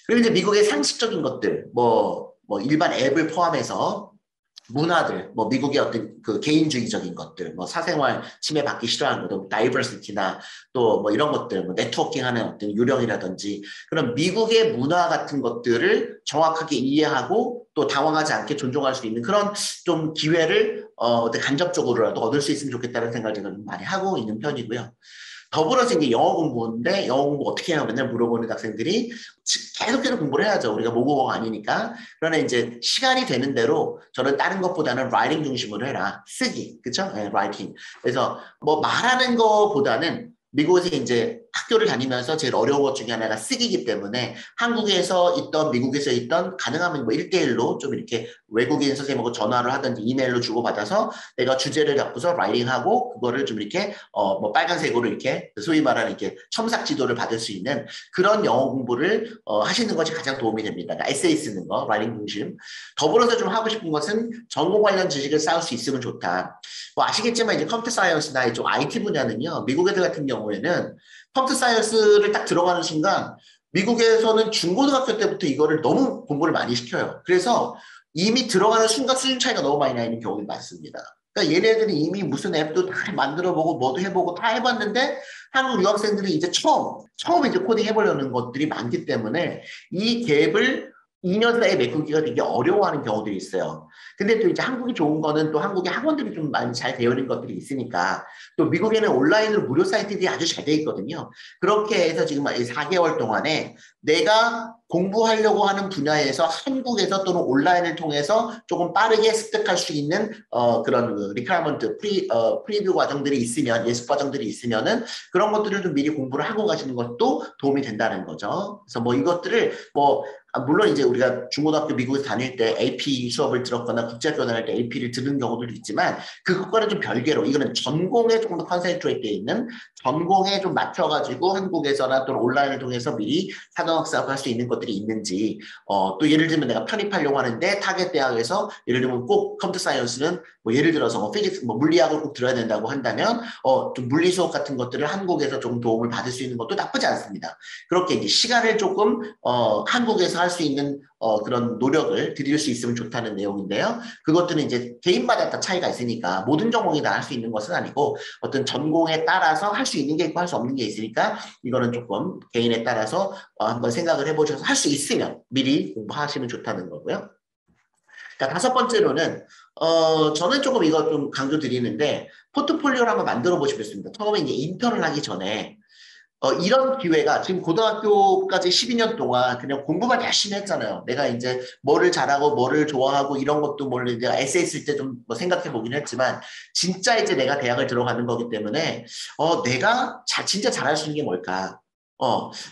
그리고 이제 미국의 상식적인 것들 뭐 일반 앱을 포함해서 문화들, 뭐 미국의 어떤 그 개인주의적인 것들, 뭐 사생활 침해받기 싫어하는 것들, 다이버시티나 또 뭐 이런 것들, 뭐 네트워킹하는 어떤 요령이라든지 그런 미국의 문화 같은 것들을 정확하게 이해하고 또 당황하지 않게 존중할 수 있는 그런 좀 기회를 간접적으로라도 얻을 수 있으면 좋겠다는 생각을 제가 좀 많이 하고 있는 편이고요. 더불어서 이제 영어 공부인데 영어 공부 어떻게 해요? 맨날 물어보는 학생들이 계속해서 공부를 해야죠. 우리가 모국어가 아니니까. 그러나 이제 시간이 되는 대로 저는 다른 것보다는 라이팅 중심으로 해라. 쓰기. 그쵸? 네, 라이팅. 그래서 뭐 말하는 거보다는 미국에서 이제 학교를 다니면서 제일 어려운 것 중에 하나가 쓰기이기 때문에 한국에서 있던 미국에서 있던 가능하면 뭐 1대1로 좀 이렇게 외국인 선생님하고 전화를 하든지 이메일로 주고받아서 내가 주제를 잡고서 라이팅하고 그거를 좀 이렇게 뭐 빨간색으로 이렇게 소위 말하는 이렇게 첨삭 지도를 받을 수 있는 그런 영어 공부를 하시는 것이 가장 도움이 됩니다. 그러니까 에세이 쓰는 거, 라이팅 중심. 더불어서 좀 하고 싶은 것은 전공 관련 지식을 쌓을 수 있으면 좋다. 뭐 아시겠지만 이제 컴퓨터 사이언스나 이쪽 IT 분야는요. 미국 애들 같은 경우에는 컴퓨터 사이언스를 딱 들어가는 순간 미국에서는 중고등학교 때부터 이거를 너무 공부를 많이 시켜요. 그래서 이미 들어가는 순간 수준 차이가 너무 많이 나는 경우가 많습니다. 그러니까 얘네들이 이미 무슨 앱도 다 만들어보고 뭐도 해보고 다 해봤는데 한국 유학생들이 이제 처음 이제 코딩 해보려는 것들이 많기 때문에 이 갭을 2년 사이에 메꾸기가 되게 어려워하는 경우들이 있어요. 근데 또 이제 한국이 좋은 거는 또 한국의 학원들이 좀 많이 잘 되어 있는 것들이 있으니까 또 미국에는 온라인으로 무료 사이트들이 아주 잘 되어 있거든요. 그렇게 해서 지금 4개월 동안에 내가 공부하려고 하는 분야에서 한국에서 또는 온라인을 통해서 조금 빠르게 습득할 수 있는 그런 리퀘어먼트 프리뷰 과정들이 있으면 예습 과정들이 있으면은 그런 것들을 좀 미리 공부를 하고 가시는 것도 도움이 된다는 거죠. 그래서 뭐 이것들을 물론 이제 우리가 중고등학교 미국에서 다닐 때 AP 수업을 들었거나 국제학교 다닐 때 AP를 들은 경우들도 있지만 그것과는 좀 별개로 이거는 전공에 조금 더 컨센트레이트 되어 있는 전공에 좀 맞춰가지고 한국에서나 또는 온라인을 통해서 미리 사전학습을 할 수 있는 것들이 있는지 또 예를 들면 내가 편입하려고 하는데 타겟 대학에서 예를 들면 꼭 컴퓨터 사이언스는 뭐 예를 들어서 뭐 피직스 뭐 물리학을 꼭 들어야 된다고 한다면 좀 물리 수업 같은 것들을 한국에서 좀 도움을 받을 수 있는 것도 나쁘지 않습니다. 그렇게 이제 시간을 조금 한국에서 할 잘할 수 있는 그런 노력을 들일 수 있으면 좋다는 내용인데요. 그것들은 이제 개인마다 다 차이가 있으니까 모든 종목이 다 할 수 있는 것은 아니고 어떤 전공에 따라서 할 수 있는 게 있고 할 수 없는 게 있으니까 이거는 조금 개인에 따라서 한번 생각을 해보셔서 할 수 있으면 미리 공부하시면 좋다는 거고요. 자, 다섯 번째로는 저는 조금 이거 좀 강조드리는데 포트폴리오를 한번 만들어 보시겠습니다. 처음에 이제 인턴을 하기 전에 이런 기회가 지금 고등학교까지 12년 동안 그냥 공부만 열심히 했잖아요. 내가 이제 뭐를 잘하고 뭐를 좋아하고 이런 것도 물론 내가 에세이 쓸 때 좀 뭐 생각해 보긴 했지만 진짜 이제 내가 대학을 들어가는 거기 때문에 내가 진짜 잘할 수 있는 게 뭘까?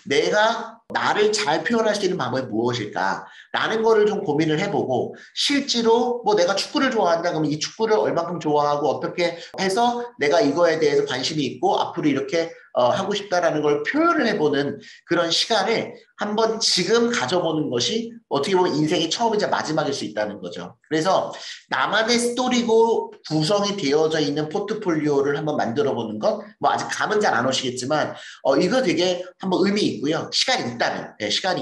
내가 나를 잘 표현할 수 있는 방법이 무엇일까? 라는 거를 좀 고민을 해보고 실제로 뭐 내가 축구를 좋아한다 그러면 이 축구를 얼만큼 좋아하고 어떻게 해서 내가 이거에 대해서 관심이 있고 앞으로 이렇게 하고 싶다라는 걸 표현을 해보는 그런 시간을 한번 지금 가져보는 것이 어떻게 보면 인생의 처음이자 마지막일 수 있다는 거죠. 그래서 나만의 스토리고 구성이 되어져 있는 포트폴리오를 한번 만들어 보는 것, 뭐 아직 감은 잘 안 오시겠지만 이거 되게 한번 의미 있고요. 시간이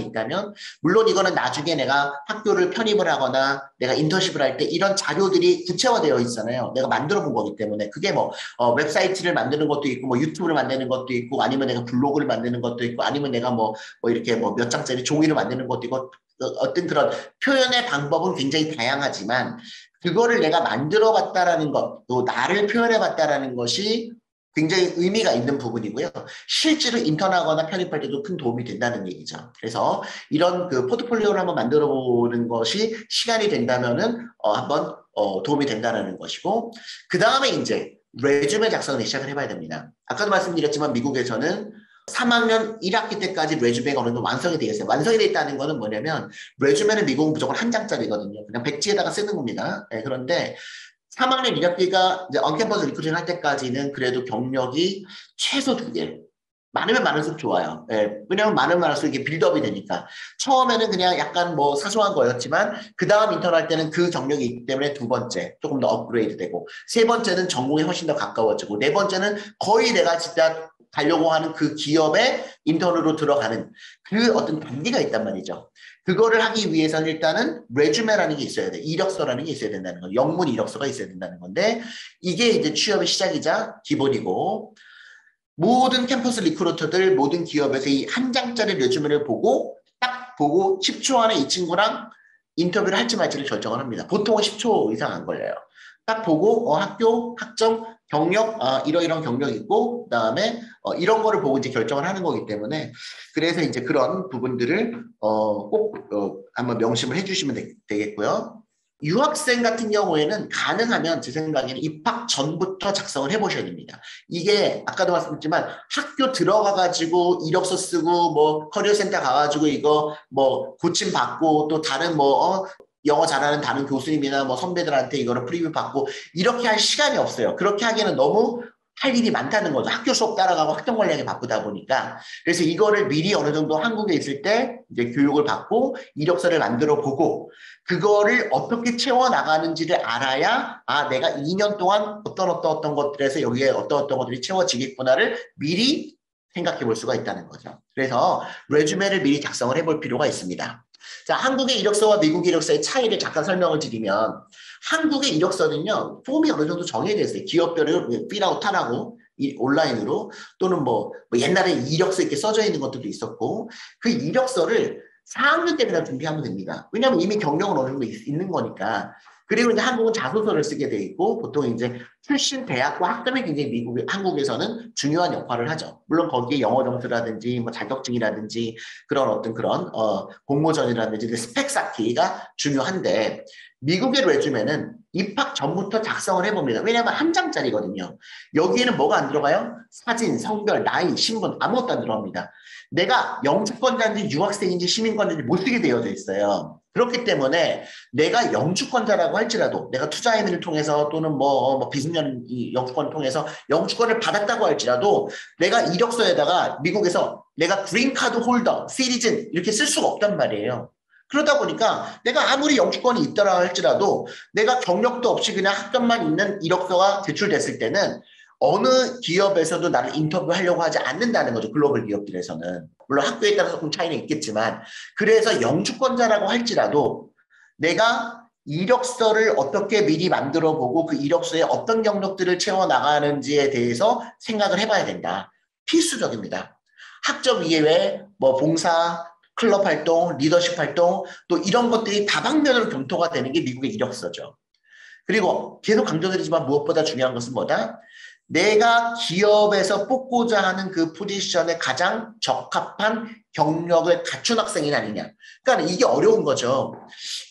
있다면 물론 이거는 나중에 내가 학교를 편입을 하거나 내가 인턴십을 할 때 이런 자료들이 구체화되어 있잖아요. 내가 만들어 본 거기 때문에 그게 뭐 웹사이트를 만드는 것도 있고 뭐 유튜브를 만드는 것도 있고 아니면 내가 블로그를 만드는 것도 있고 아니면 내가 뭐 이렇게 뭐 몇 장짜리 종이를 만드는 것도 있고 어떤 그런 표현의 방법은 굉장히 다양하지만 그거를 내가 만들어 봤다라는 것, 또 나를 표현해 봤다라는 것이 굉장히 의미가 있는 부분이고요. 실제로 인턴하거나 편입할 때도 큰 도움이 된다는 얘기죠. 그래서 이런 그 포트폴리오를 한번 만들어 보는 것이 시간이 된다면은 한번 도움이 된다는 것이고 그 다음에 이제 레주메 작성을 시작을 해봐야 됩니다. 아까도 말씀드렸지만 미국에서는 3학년 1학기 때까지 레주메가 어느 정도 완성이 되어 있어요. 완성이 되어 있다는 거는 뭐냐면 레주메는 미국은 무조건 한 장짜리거든요. 그냥 백지에다가 쓰는 겁니다. 네, 그런데 3학년 1학기가 이제 언캠퍼스 리크루팅 할 때까지는 그래도 경력이 최소 2개. 많으면 많을수록 좋아요. 예, 왜냐하면 많으면 많을수록 이게 빌드업이 되니까. 처음에는 그냥 약간 뭐 사소한 거였지만 그 다음 인턴 할 때는 그 경력이 있기 때문에 두 번째 조금 더 업그레이드 되고 세 번째는 전공에 훨씬 더 가까워지고 네 번째는 거의 내가 진짜 가려고 하는 그 기업에 인턴으로 들어가는 그 어떤 단계가 있단 말이죠. 그거를 하기 위해서는 일단은 레주메라는 게 있어야 돼. 이력서라는 게 있어야 된다는 거. 영문 이력서가 있어야 된다는 건데 이게 이제 취업의 시작이자 기본이고 모든 캠퍼스 리크루터들 모든 기업에서 이 한 장짜리 레주메를 보고 딱 보고 10초 안에 이 친구랑 인터뷰를 할지 말지를 결정을 합니다. 보통은 10초 이상 안 걸려요. 딱 보고 학교, 학점, 경력, 이러이런 경력이 있고 그다음에 이런 거를 보고 이제 결정을 하는 거기 때문에 그래서 이제 그런 부분들을 꼭 한번 명심을 해주시면 되겠고요. 유학생 같은 경우에는 가능하면 제 생각에는 입학 전부터 작성을 해보셔야 됩니다. 이게 아까도 말씀드렸지만 학교 들어가가지고 이력서 쓰고 뭐 커리어센터 가가지고 이거 뭐 고침 받고 또 다른 뭐 영어 잘하는 다른 교수님이나 뭐 선배들한테 이거를 프리뷰 받고 이렇게 할 시간이 없어요. 그렇게 하기에는 너무 할 일이 많다는 거죠. 학교 수업 따라가고 학점 관리하기 바쁘다 보니까. 그래서 이거를 미리 어느 정도 한국에 있을 때 이제 교육을 받고 이력서를 만들어 보고 그거를 어떻게 채워나가는지를 알아야 내가 2년 동안 어떤 것들에서 여기에 어떤 것들이 채워지겠구나를 미리 생각해 볼 수가 있다는 거죠. 그래서 레주메를 미리 작성을 해볼 필요가 있습니다. 자, 한국의 이력서와 미국 이력서의 차이를 잠깐 설명을 드리면 한국의 이력서는요, 폼이 어느 정도 정해져 있어요. 기업별로 필아웃하라고 온라인으로 또는 뭐 옛날에 이력서 이렇게 써져 있는 것들도 있었고 그 이력서를 4학년 때 그냥 준비하면 됩니다. 왜냐하면 이미 경력은 어느 정도 있는 거니까. 그리고 이제 한국은 자소서를 쓰게 돼 있고 보통 이제 출신 대학과 학점이 굉장히 한국에서는 중요한 역할을 하죠. 물론 거기에 영어 점수라든지 뭐 자격증이라든지 그런 공모전이라든지 스펙 쌓기가 중요한데 미국의 레주메는 입학 전부터 작성을 해봅니다. 왜냐하면 한 장짜리거든요. 여기에는 뭐가 안 들어가요? 사진, 성별, 나이, 신분 아무것도 안 들어갑니다. 내가 영주권자인지 유학생인지 시민권자인지 못 쓰게 되어져 있어요. 그렇기 때문에 내가 영주권자라고 할지라도 내가 투자인을 통해서 또는 뭐 비승년 영주권을 통해서 영주권을 받았다고 할지라도 내가 이력서에다가 미국에서 내가 그린카드 홀더, 시리즌 이렇게 쓸 수가 없단 말이에요. 그러다 보니까 내가 아무리 영주권이 있더라 할지라도 내가 경력도 없이 그냥 학점만 있는 이력서가 제출됐을 때는 어느 기업에서도 나를 인터뷰하려고 하지 않는다는 거죠. 글로벌 기업들에서는. 물론 학교에 따라서 조금 차이는 있겠지만 그래서 영주권자라고 할지라도 내가 이력서를 어떻게 미리 만들어 보고 그 이력서에 어떤 경력들을 채워나가는지에 대해서 생각을 해봐야 된다. 필수적입니다. 학점 이외에 뭐 봉사, 클럽 활동, 리더십 활동 또 이런 것들이 다방면으로 검토가 되는 게 미국의 이력서죠. 그리고 계속 강조드리지만 무엇보다 중요한 것은 뭐다? 내가 기업에서 뽑고자 하는 그 포지션에 가장 적합한 경력을 갖춘 학생이 아니냐. 그러니까 이게 어려운 거죠.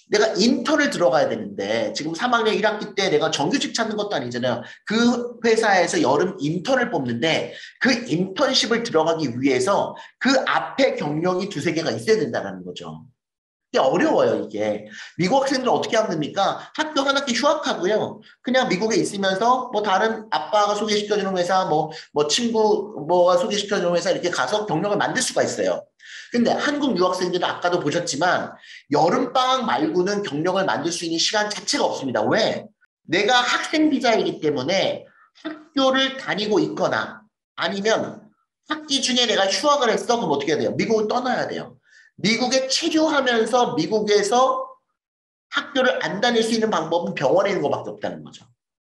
내가 인턴을 들어가야 되는데 지금 3학년 1학기 때 내가 정규직 찾는 것도 아니잖아요. 그 회사에서 여름 인턴을 뽑는데 그 인턴십을 들어가기 위해서 그 앞에 경력이 두세 개가 있어야 된다는 거죠. 이게 어려워요, 이게. 미국 학생들은 어떻게 하면 됩니까? 학교 한 학기 휴학하고요. 그냥 미국에 있으면서 뭐 다른 아빠가 소개시켜주는 회사, 뭐 친구 뭐가 소개시켜주는 회사 이렇게 가서 경력을 만들 수가 있어요. 근데 한국 유학생들은 아까도 보셨지만 여름방학 말고는 경력을 만들 수 있는 시간 자체가 없습니다. 왜? 내가 학생 비자이기 때문에 학교를 다니고 있거나 아니면 학기 중에 내가 휴학을 했어. 그럼 어떻게 해야 돼요? 미국을 떠나야 돼요. 미국에 체류하면서 미국에서 학교를 안 다닐 수 있는 방법은 병원에 있는 것밖에 없다는 거죠.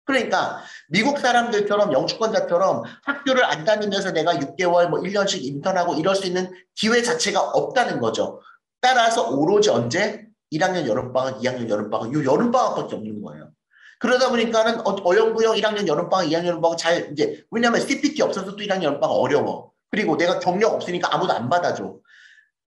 그러니까 미국 사람들처럼 영주권자처럼 학교를 안 다니면서 내가 6개월 뭐 1년씩 인턴하고 이럴 수 있는 기회 자체가 없다는 거죠. 따라서 오로지 언제? 1학년 여름방학, 2학년 여름방학, 이 여름방학밖에 없는 거예요. 그러다 보니까는 어영부영 1학년 여름방학, 2학년 여름방학 잘 이제 왜냐하면 CPT 없어서 또 1학년 여름방학 어려워. 그리고 내가 경력 없으니까 아무도 안 받아줘.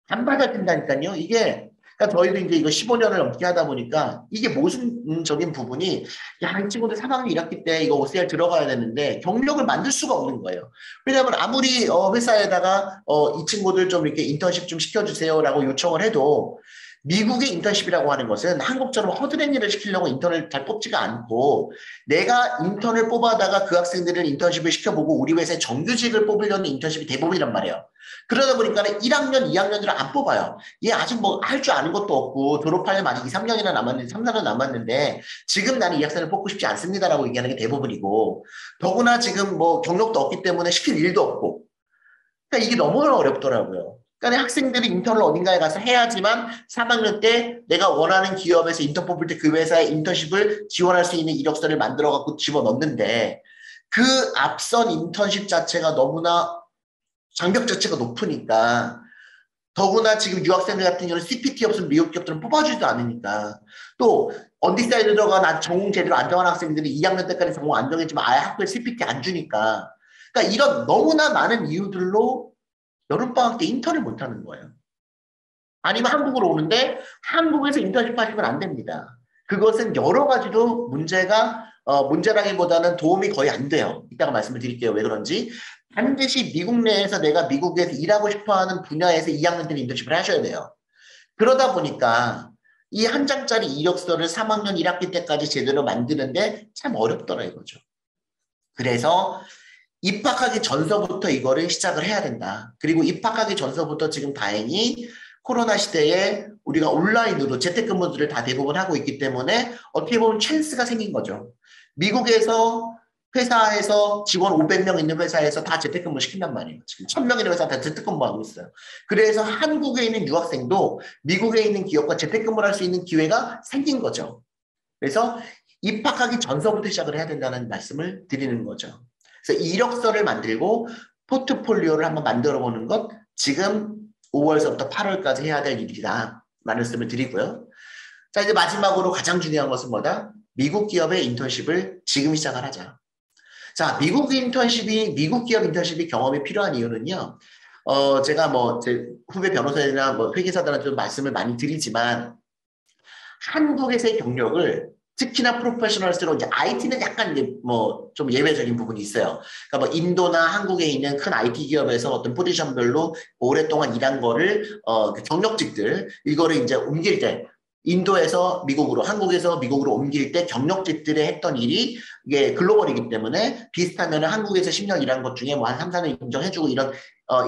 안 받아준다니까요. 이게 그러니까 저희도 이제 이거 15년을 넘게 하다 보니까 이게 모순적인 부분이 야, 이 친구들 3학년 1학기 때 이거 OCR 들어가야 되는데 경력을 만들 수가 없는 거예요. 왜냐하면 아무리 회사에다가 이 친구들 좀 이렇게 인턴십 좀 시켜주세요라고 요청을 해도 미국의 인턴십이라고 하는 것은 한국처럼 허드렛 일을 시키려고 인턴을 잘 뽑지가 않고 내가 인턴을 뽑아다가 그 학생들을 인턴십을 시켜보고 우리 회사에 정규직을 뽑으려는 인턴십이 대부분이란 말이에요. 그러다 보니까 1학년, 2학년들을 안 뽑아요. 얘 아직 뭐 할 줄 아는 것도 없고 졸업하려면 아직 2, 3년이나 남았는데 3, 4년 남았는데 지금 나는 이 학생을 뽑고 싶지 않습니다라고 얘기하는 게 대부분이고 더구나 지금 뭐 경력도 없기 때문에 시킬 일도 없고 그러니까 이게 너무 어렵더라고요. 그러니까 학생들이 인턴을 어딘가에 가서 해야지만 3학년 때 내가 원하는 기업에서 인턴 뽑을 때 그 회사에 인턴십을 지원할 수 있는 이력서를 만들어 갖고 집어넣는데 그 앞선 인턴십 자체가 너무나 장벽 자체가 높으니까 더구나 지금 유학생들 같은 경우는 CPT 없으면 미국 기업들은 뽑아주지도 않으니까 또 언디사이드 들어가 난 전공 제대로 안 정한 학생들이 2학년 때까지 전공 안 정했지만 아예 학교에 CPT 안 주니까 그러니까 이런 너무나 많은 이유들로 여름방학 때 인턴을 못하는 거예요. 아니면 한국으로 오는데 한국에서 인턴십 하시면 안 됩니다. 그것은 여러 가지로 문제라기보다는 도움이 거의 안 돼요. 이따가 말씀을 드릴게요. 왜 그런지. 반드시 미국 내에서 내가 미국에서 일하고 싶어하는 분야에서 2학년 때는 인턴십을 하셔야 돼요. 그러다 보니까 이 한 장짜리 이력서를 3학년 1학기 때까지 제대로 만드는데 참 어렵더라 이거죠. 그래서 입학하기 전서부터 이거를 시작을 해야 된다. 그리고 입학하기 전서부터 지금 다행히 코로나 시대에 우리가 온라인으로 재택근무들을 다 대부분 하고 있기 때문에 어떻게 보면 찬스가 생긴 거죠. 미국에서 회사에서 직원 500명 있는 회사에서 다 재택근무 시킨단 말이에요. 지금 1000명 있는 회사 다 재택근무하고 있어요. 그래서 한국에 있는 유학생도 미국에 있는 기업과 재택근무를 할 수 있는 기회가 생긴 거죠. 그래서 입학하기 전서부터 시작을 해야 된다는 말씀을 드리는 거죠. 그래서 이력서를 만들고 포트폴리오를 한번 만들어 보는 것 지금 5월서부터 8월까지 해야 될 일이다. 말씀을 드리고요. 자, 이제 마지막으로 가장 중요한 것은 뭐다? 미국 기업의 인턴십을 지금 시작을 하자. 자, 미국 기업 인턴십이 경험이 필요한 이유는요. 제가 뭐 제 후배 변호사들이나 뭐 회계사들한테 말씀을 많이 드리지만 한국에서의 경력을 특히나 프로페셔널스로 이제 IT는 약간 이제 뭐 좀 예외적인 부분이 있어요. 그러니까 뭐 인도나 한국에 있는 큰 IT 기업에서 어떤 포지션별로 오랫동안 일한 거를 그 경력직들 이거를 이제 옮길 때 인도에서 미국으로 한국에서 미국으로 옮길 때 경력직들이 했던 일이 이게 글로벌이기 때문에 비슷하면 한국에서 10년 일한 것 중에 뭐 한 3, 4년 인정해주고 이런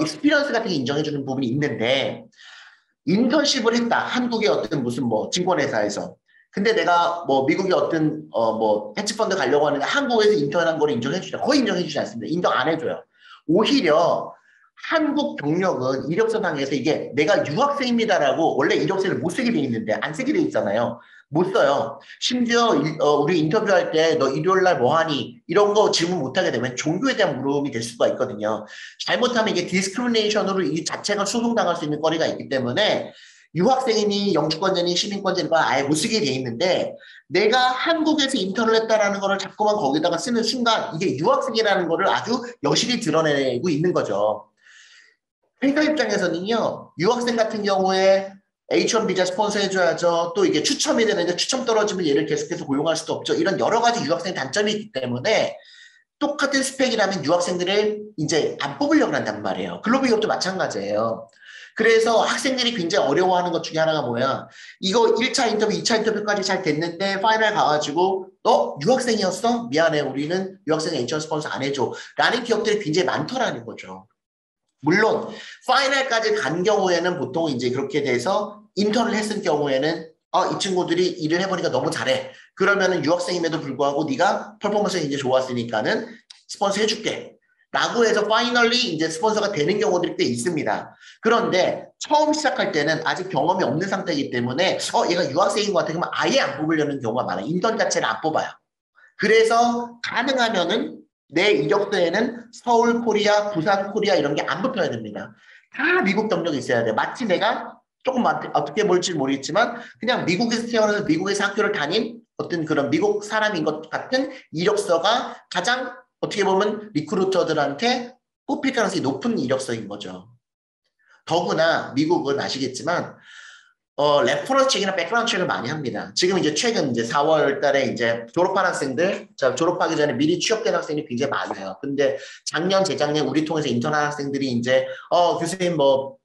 익스피리언스 같은 게 인정해주는 부분이 있는데 인턴십을 했다. 한국의 어떤 무슨 뭐 증권회사에서. 근데 내가 뭐 미국의 어떤 뭐 헤지펀드 가려고 하는데 한국에서 인턴한 거를 인정해주냐? 거의 인정해주지 않습니다. 인정 안 해줘요. 오히려 한국 경력은 이력서상에서 이게 내가 유학생입니다라고 원래 이력서를 못 쓰게 돼 있는데 안 쓰게 돼 있잖아요. 못 써요. 심지어 우리 인터뷰할 때 너 일요일 날 뭐 하니? 이런 거 질문 못 하게 되면 종교에 대한 물음이 될 수가 있거든요. 잘못하면 이게 디스크리미네이션으로 이 자체가 소송당할 수 있는 거리가 있기 때문에 유학생이니 영주권자니 시민권자니 아예 못 쓰게 돼 있는데 내가 한국에서 인턴을 했다라는 거를 자꾸만 거기다가 쓰는 순간 이게 유학생이라는 거를 아주 여실히 드러내고 있는 거죠. 회사 입장에서는요, 유학생 같은 경우에 H1 비자 스폰서 해줘야죠. 또 이게 추첨이 되는데 추첨 떨어지면 얘를 계속해서 고용할 수도 없죠. 이런 여러 가지 유학생 단점이 있기 때문에 똑같은 스펙이라면 유학생들을 이제 안 뽑으려고 한단 말이에요. 글로벌 기업도 마찬가지예요. 그래서 학생들이 굉장히 어려워하는 것 중에 하나가 뭐야? 이거 1차 인터뷰, 2차 인터뷰까지 잘 됐는데 파이널 가가지고 너 유학생이었어? 미안해. 우리는 유학생 H1 스폰서 안 해줘. 라는 기업들이 굉장히 많더라는 거죠. 물론 파이널까지 간 경우에는 보통 이제 그렇게 돼서 인턴을 했을 경우에는 이 친구들이 일을 해보니까 너무 잘해. 그러면은 유학생임에도 불구하고 네가 퍼포먼스가 이제 좋았으니까는 스폰서 해줄게. 라고 해서 파이널리 이제 스폰서가 되는 경우들이 꽤 있습니다. 그런데 처음 시작할 때는 아직 경험이 없는 상태이기 때문에 얘가 유학생인 것 같아. 그러면 아예 안 뽑으려는 경우가 많아요. 인턴 자체를 안 뽑아요. 그래서 가능하면은 내 이력서에는 서울 코리아, 부산 코리아 이런 게 안 붙어야 됩니다. 다 미국 경력이 있어야 돼. 마치 내가 조금 어떻게 볼지 모르겠지만 그냥 미국에서 태어나서 미국에서 학교를 다닌 어떤 그런 미국 사람인 것 같은 이력서가 가장 어떻게 보면 리크루터들한테 뽑힐 가능성이 높은 이력서인 거죠. 더구나 미국은 아시겠지만 레퍼런스 책이나 백그라운드 책을 많이 합니다. 지금 이제 최근 이제 4월 달에 이제 졸업한 학생들, 졸업하기 전에 미리 취업된 학생이 굉장히 많아요. 근데 작년, 재작년 우리 통해서 인턴한 학생들이 이제, 교수님 뭐,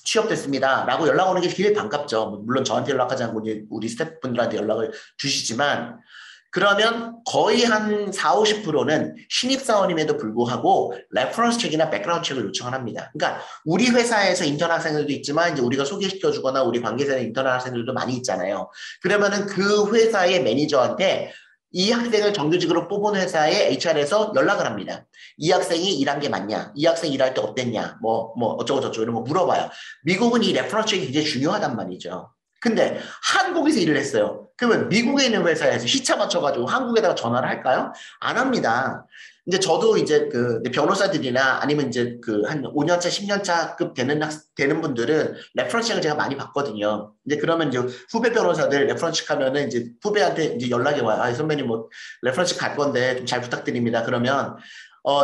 취업됐습니다. 라고 연락 오는 게 굉장히 반갑죠. 물론 저한테 연락하지 않고 우리 스태프분들한테 연락을 주시지만, 그러면 거의 한 40, 50%는 신입사원임에도 불구하고 레퍼런스 책이나 백그라운드 책을 요청을 합니다. 그러니까 우리 회사에서 인턴 학생들도 있지만 이제 우리가 소개시켜주거나 우리 관계자의 인턴 학생들도 많이 있잖아요. 그러면은 그 회사의 매니저한테 이 학생을 정규직으로 뽑은 회사의 HR에서 연락을 합니다. 이 학생이 일한 게 맞냐? 이 학생 일할 때 어땠냐? 뭐 어쩌고저쩌고 이런 거 물어봐요. 미국은 이 레퍼런스 책이 굉장히 중요하단 말이죠. 근데 한국에서 일을 했어요. 그러면 미국에 있는 회사에서 시차 맞춰가지고 한국에다가 전화를 할까요? 안 합니다. 이제 저도 이제 그 변호사들이나 아니면 이제 그 한 5년차, 10년차급 되는 분들은 레퍼런스를 제가 많이 받거든요. 이제 그러면 이제 후배 변호사들 레퍼런스 하면은 이제 후배한테 이제 연락이 와요. 선배님 뭐 레퍼런스 갈 건데 좀 잘 부탁드립니다. 그러면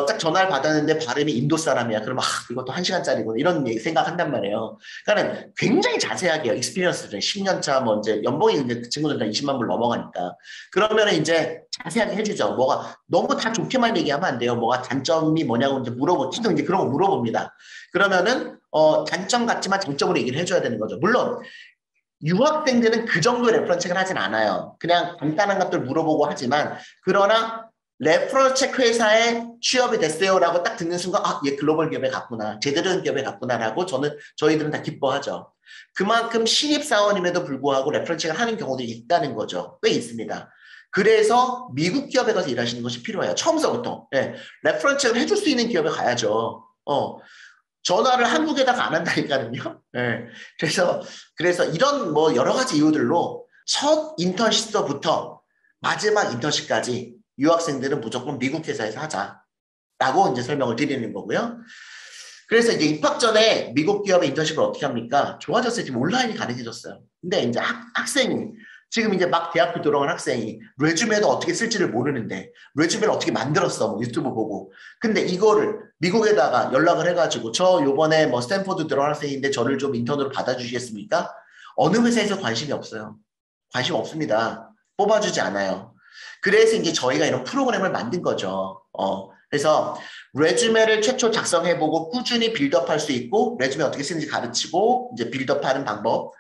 딱 전화를 받았는데 발음이 인도 사람이야. 그러면 이것도 1시간짜리고 이런 생각한단 말이에요. 그러니까 굉장히 자세하게 해요. 익스피리언스를 10년 차 뭐 이제 연봉이 이제 그 친구들 다 20만 불 넘어가니까. 그러면 이제 자세하게 해주죠. 뭐가 너무 다 좋게만 얘기하면 안 돼요. 뭐가 단점이 뭐냐고 이제 물어보고 이제 그런 거 물어봅니다. 그러면은 단점 같지만 장점으로 얘기를 해줘야 되는 거죠. 물론 유학생들은 그 정도의 레퍼런스를 하진 않아요. 그냥 간단한 것들 물어보고 하지만 그러나 레퍼럴 책 회사에 취업이 됐어요라고 딱 듣는 순간 얘 글로벌 기업에 갔구나. 제대로 된 기업에 갔구나라고 저희들은 다 기뻐하죠. 그만큼 신입사원임에도 불구하고 레퍼럴 책을 하는 경우들이 있다는 거죠. 꽤 있습니다. 그래서 미국 기업에 가서 일하시는 것이 필요해요. 처음서부터. 네. 레퍼럴 책을 해줄 수 있는 기업에 가야죠. 전화를 한국에다가 안 한다니까요. 네. 그래서 이런 뭐 여러 가지 이유들로 첫 인턴십서부터 마지막 인턴십까지 유학생들은 무조건 미국 회사에서 하자라고 이제 설명을 드리는 거고요. 그래서 이제 입학 전에 미국 기업의 인턴십을 어떻게 합니까? 좋아졌어요. 지금 온라인이 가능해졌어요. 근데 이제 학생이 지금 이제 막 대학교 들어간 학생이 레주메도 어떻게 쓸지를 모르는데 레주메를 어떻게 만들었어? 뭐 유튜브 보고. 근데 이거를 미국에다가 연락을 해가지고 저 요번에 뭐 스탠포드 들어간 학생인데 저를 좀 인턴으로 받아주시겠습니까? 어느 회사에서 관심이 없어요. 관심 없습니다. 뽑아주지 않아요. 그래서 이제 저희가 이런 프로그램을 만든 거죠. 그래서 레주메를 최초 작성해보고 꾸준히 빌드업할 수 있고 레주메 어떻게 쓰는지 가르치고 이제 빌드업하는 방법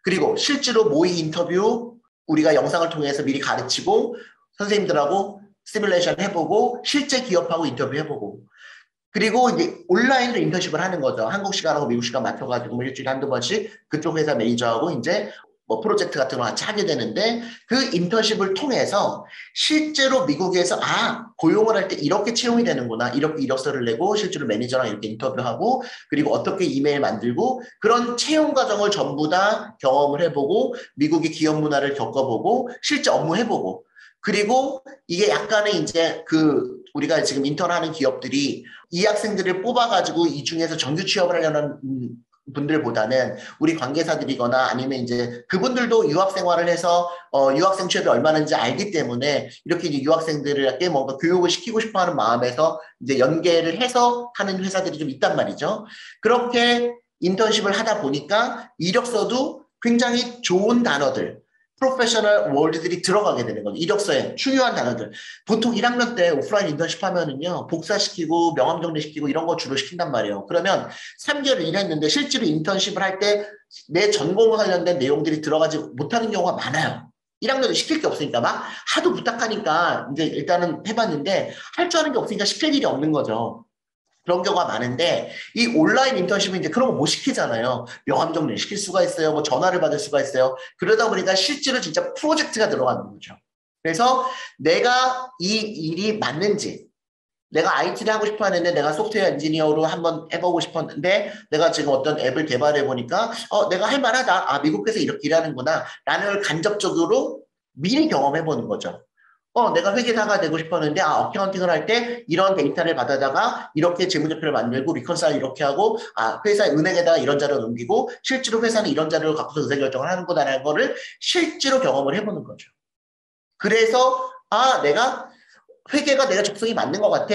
그리고 실제로 모의 인터뷰 우리가 영상을 통해서 미리 가르치고 선생님들하고 시뮬레이션 해보고 실제 기업하고 인터뷰 해보고 그리고 이제 온라인으로 인턴십을 하는 거죠. 한국 시간하고 미국 시간 맞춰가지고 일주일에 한두 번씩 그쪽 회사 매니저하고 이제 뭐 프로젝트 같은 거 같이 하게 되는데 그 인턴십을 통해서 실제로 미국에서 고용을 할 때 이렇게 채용이 되는구나. 이렇게 이력서를 내고 실제로 매니저랑 이렇게 인터뷰하고 그리고 어떻게 이메일 만들고 그런 채용 과정을 전부 다 경험을 해보고 미국의 기업 문화를 겪어보고 실제 업무 해보고 그리고 이게 약간의 이제 우리가 지금 인턴하는 기업들이 이 학생들을 뽑아가지고 이 중에서 정규 취업을 하려는 분들보다는 우리 관계사들이거나 아니면 이제 그분들도 유학 생활을 해서 유학생 취업이 얼마나인지 알기 때문에 이렇게 이제 유학생들에게 뭔가 교육을 시키고 싶어 하는 마음에서 이제 연계를 해서 하는 회사들이 좀 있단 말이죠. 그렇게 인턴십을 하다 보니까 이력서도 굉장히 좋은 단어들 프로페셔널 월드들이 들어가게 되는 거죠. 이력서에 중요한 단어들. 보통 1학년 때 오프라인 인턴십 하면은요, 복사시키고 명함 정리시키고 이런 거 주로 시킨단 말이에요. 그러면 3개월 일했는데 실제로 인턴십을 할 때 내 전공과 관련된 내용들이 들어가지 못하는 경우가 많아요. 1학년도 시킬 게 없으니까 막 하도 부탁하니까 이제 일단은 해봤는데 할 줄 아는 게 없으니까 시킬 일이 없는 거죠. 그런 경우가 많은데 이 온라인 인턴십은 이제 그런 거 못 시키잖아요. 명함 정리 시킬 수가 있어요. 뭐 전화를 받을 수가 있어요. 그러다 보니까 실제로 진짜 프로젝트가 들어가는 거죠. 그래서 내가 이 일이 맞는지 내가 IT를 하고 싶어 하는데 내가 소프트웨어 엔지니어로 한번 해보고 싶었는데 내가 지금 어떤 앱을 개발해 보니까 내가 할 만하다. 미국에서 이렇게 일하는구나. 라는 걸 간접적으로 미리 경험해 보는 거죠. 내가 회계사가 되고 싶었는데, 어카운팅을 할 때 이런 데이터를 받아다가 이렇게 재무제표를 만들고 리컨사일 이렇게 하고, 회사 은행에다가 이런 자료를 넘기고, 실제로 회사는 이런 자료를 갖고서 의사결정을 하는구나라는 거를 실제로 경험을 해보는 거죠. 그래서, 회계가 내가 적성이 맞는 것 같아.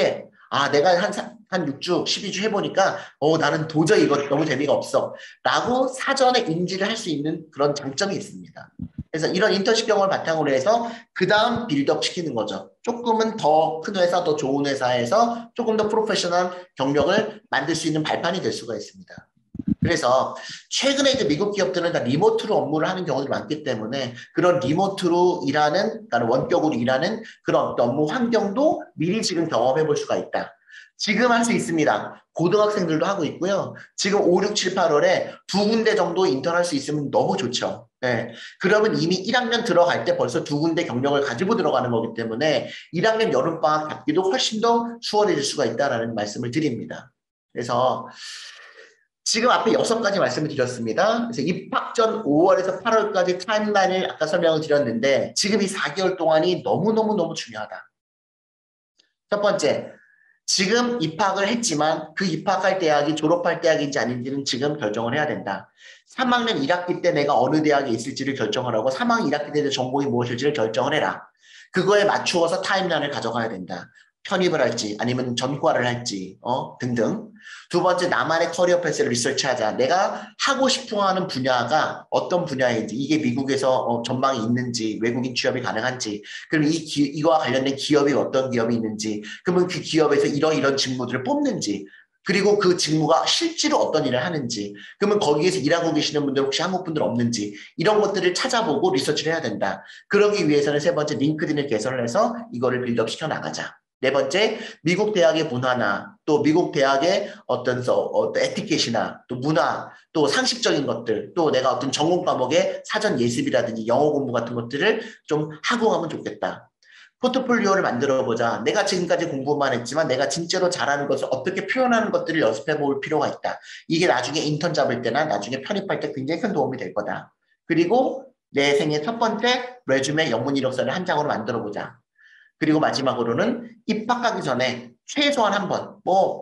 내가 한 6주, 12주 해보니까, 나는 도저히 이거 너무 재미가 없어. 라고 사전에 인지를 할 수 있는 그런 장점이 있습니다. 그래서 이런 인턴십 경험을 바탕으로 해서 그 다음 빌드업 시키는 거죠. 조금은 더 큰 회사, 더 좋은 회사에서 조금 더 프로페셔널 경력을 만들 수 있는 발판이 될 수가 있습니다. 그래서 최근에 이제 미국 기업들은 다 리모트로 업무를 하는 경우들이 많기 때문에 그런 리모트로 일하는, 그러니까 원격으로 일하는 그런 업무 환경도 미리 지금 경험해 볼 수가 있다. 지금 할 수 있습니다. 고등학생들도 하고 있고요. 지금 5, 6, 7, 8월에 2군데 정도 인턴할 수 있으면 너무 좋죠. 네. 그러면 이미 1학년 들어갈 때 벌써 2군데 경력을 가지고 들어가는 거기 때문에 1학년 여름방학 잡기도 훨씬 더 수월해질 수가 있다는 말씀을 드립니다. 그래서 지금 앞에 6가지 말씀을 드렸습니다. 그래서 입학 전 5월에서 8월까지 타임라인을 아까 설명을 드렸는데 지금 이 4개월 동안이 너무너무 중요하다. 첫 번째, 지금 입학을 했지만 그 입학할 대학이 졸업할 대학인지 아닌지는 지금 결정을 해야 된다. 3학년 1학기 때 내가 어느 대학에 있을지를 결정을 하고 3학년 1학기 때 전공이 무엇일지를 결정을 해라. 그거에 맞추어서 타임라인을 가져가야 된다. 편입을 할지 아니면 전과를 할지 등등. 두 번째, 나만의 커리어 패스를 리서치하자. 내가 하고 싶어하는 분야가 어떤 분야인지, 이게 미국에서 전망이 있는지, 외국인 취업이 가능한지, 그럼 이거와 관련된 기업이 어떤 기업이 있는지, 그러면 그 기업에서 이런 직무들을 뽑는지, 그리고 그 직무가 실제로 어떤 일을 하는지, 그러면 거기에서 일하고 계시는 분들 혹시 한국 분들 없는지, 이런 것들을 찾아보고 리서치를 해야 된다. 그러기 위해서는 세 번째, 링크드인을 개설을 해서 이거를 빌드업 시켜 나가자. 네 번째, 미국 대학의 문화나 또 미국 대학의 어떤 에티켓이나 또 문화, 또 상식적인 것들, 또 내가 어떤 전공 과목의 사전 예습이라든지 영어 공부 같은 것들을 좀 하고 가면 좋겠다. 포트폴리오를 만들어보자. 내가 지금까지 공부만 했지만 내가 진짜로 잘하는 것을 어떻게 표현하는 것들을 연습해 볼 필요가 있다. 이게 나중에 인턴 잡을 때나 나중에 편입할 때 굉장히 큰 도움이 될 거다. 그리고 내 생애 첫 번째 레주메 영문 이력서를 한 장으로 만들어보자. 그리고 마지막으로는 입학하기 전에 최소한 한 번,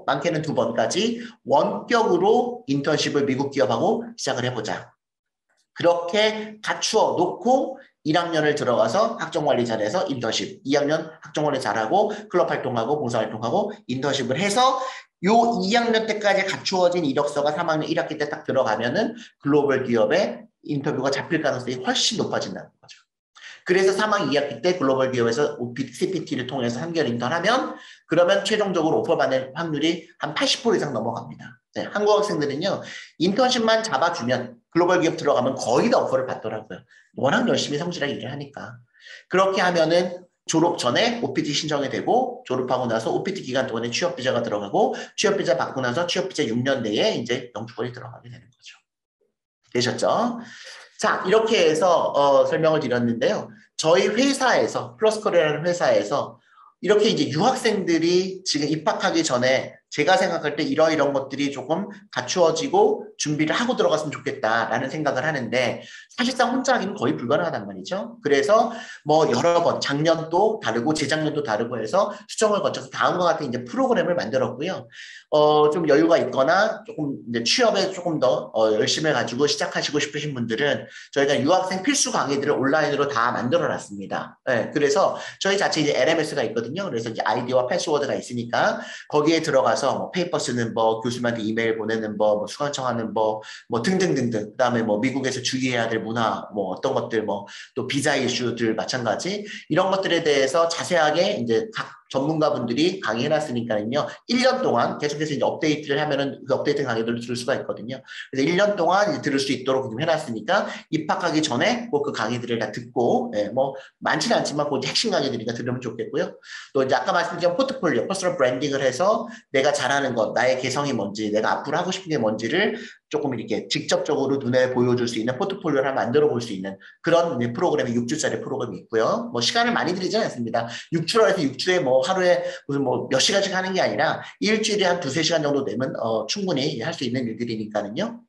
많게는 2번까지 원격으로 인턴십을 미국 기업하고 시작을 해보자. 그렇게 갖추어 놓고 1학년을 들어가서 학종관리 잘해서 인턴십, 2학년 학종관리 잘하고 클럽 활동하고 봉사활동하고 인턴십을 해서 요 2학년 때까지 갖추어진 이력서가 3학년 1학기 때 딱 들어가면은 글로벌 기업에 인터뷰가 잡힐 가능성이 훨씬 높아진다는 거죠. 그래서 3학년 2학기 때 글로벌 기업에서 CPT를 통해서 3개월 인턴하면 그러면 최종적으로 오퍼 받는 확률이 한 80% 이상 넘어갑니다. 네, 한국 학생들은요. 인턴십만 잡아주면 글로벌 기업 들어가면 거의 다 오퍼를 받더라고요. 워낙 열심히 성실하게 일을 하니까. 그렇게 하면은 졸업 전에 OPT 신청이 되고 졸업하고 나서 OPT 기간 동안에 취업비자가 들어가고 취업비자 받고 나서 취업비자 6년 내에 이제 영주권이 들어가게 되는 거죠. 되셨죠? 자, 이렇게 해서 설명을 드렸는데요. 저희 회사에서, 플러스코리아라는 회사에서 이렇게 이제 유학생들이 지금 입학하기 전에 제가 생각할 때 이러이런 것들이 조금 갖추어지고 준비를 하고 들어갔으면 좋겠다라는 생각을 하는데 사실상 혼자 하기는 거의 불가능하단 말이죠. 그래서 뭐 여러 번 작년도 다르고 재작년도 다르고 해서 수정을 거쳐서 다음과 같은 이제 프로그램을 만들었고요. 좀 여유가 있거나 조금 이제 취업에 조금 더 열심히 해가지고 시작하시고 싶으신 분들은 저희가 유학생 필수 강의들을 온라인으로 다 만들어 놨습니다. 네, 그래서 저희 자체 이제 LMS가 있거든요. 그래서 이제 아이디와 패스워드가 있으니까 거기에 들어가서 뭐 페이퍼 쓰는 법, 교수님한테 이메일 보내는 법, 뭐 수강 청하는 법, 뭐 등등등등. 그다음에 뭐 미국에서 주의해야 될 문화, 뭐 어떤 것들, 뭐 또 비자 이슈들 마찬가지 이런 것들에 대해서 자세하게 이제 각 전문가분들이 강의해놨으니까요. 1년 동안 계속해서 이제 업데이트를 하면은 그 업데이트 강의들을 들을 수가 있거든요. 그래서 1년 동안 들을 수 있도록 좀 해놨으니까 입학하기 전에 꼭 그 강의들을 다 듣고, 예, 뭐 많지는 않지만 그 핵심 강의들이니까 들으면 좋겠고요. 또 이제 아까 말씀드린 포트폴리오, 퍼스널 브랜딩을 해서 내가 잘하는 것, 나의 개성이 뭔지, 내가 앞으로 하고 싶은 게 뭔지를 조금 이렇게 직접적으로 눈에 보여줄 수 있는 포트폴리오를 하나 만들어 볼 수 있는 그런 프로그램이 6주짜리 프로그램이 있고요. 뭐 시간을 많이 들이지 않습니다. 6주라 해서 6주에 뭐 하루에 무슨 뭐 몇 시간씩 하는 게 아니라 일주일에 한 두세 시간 정도 되면 충분히 할 수 있는 일들이니까는요.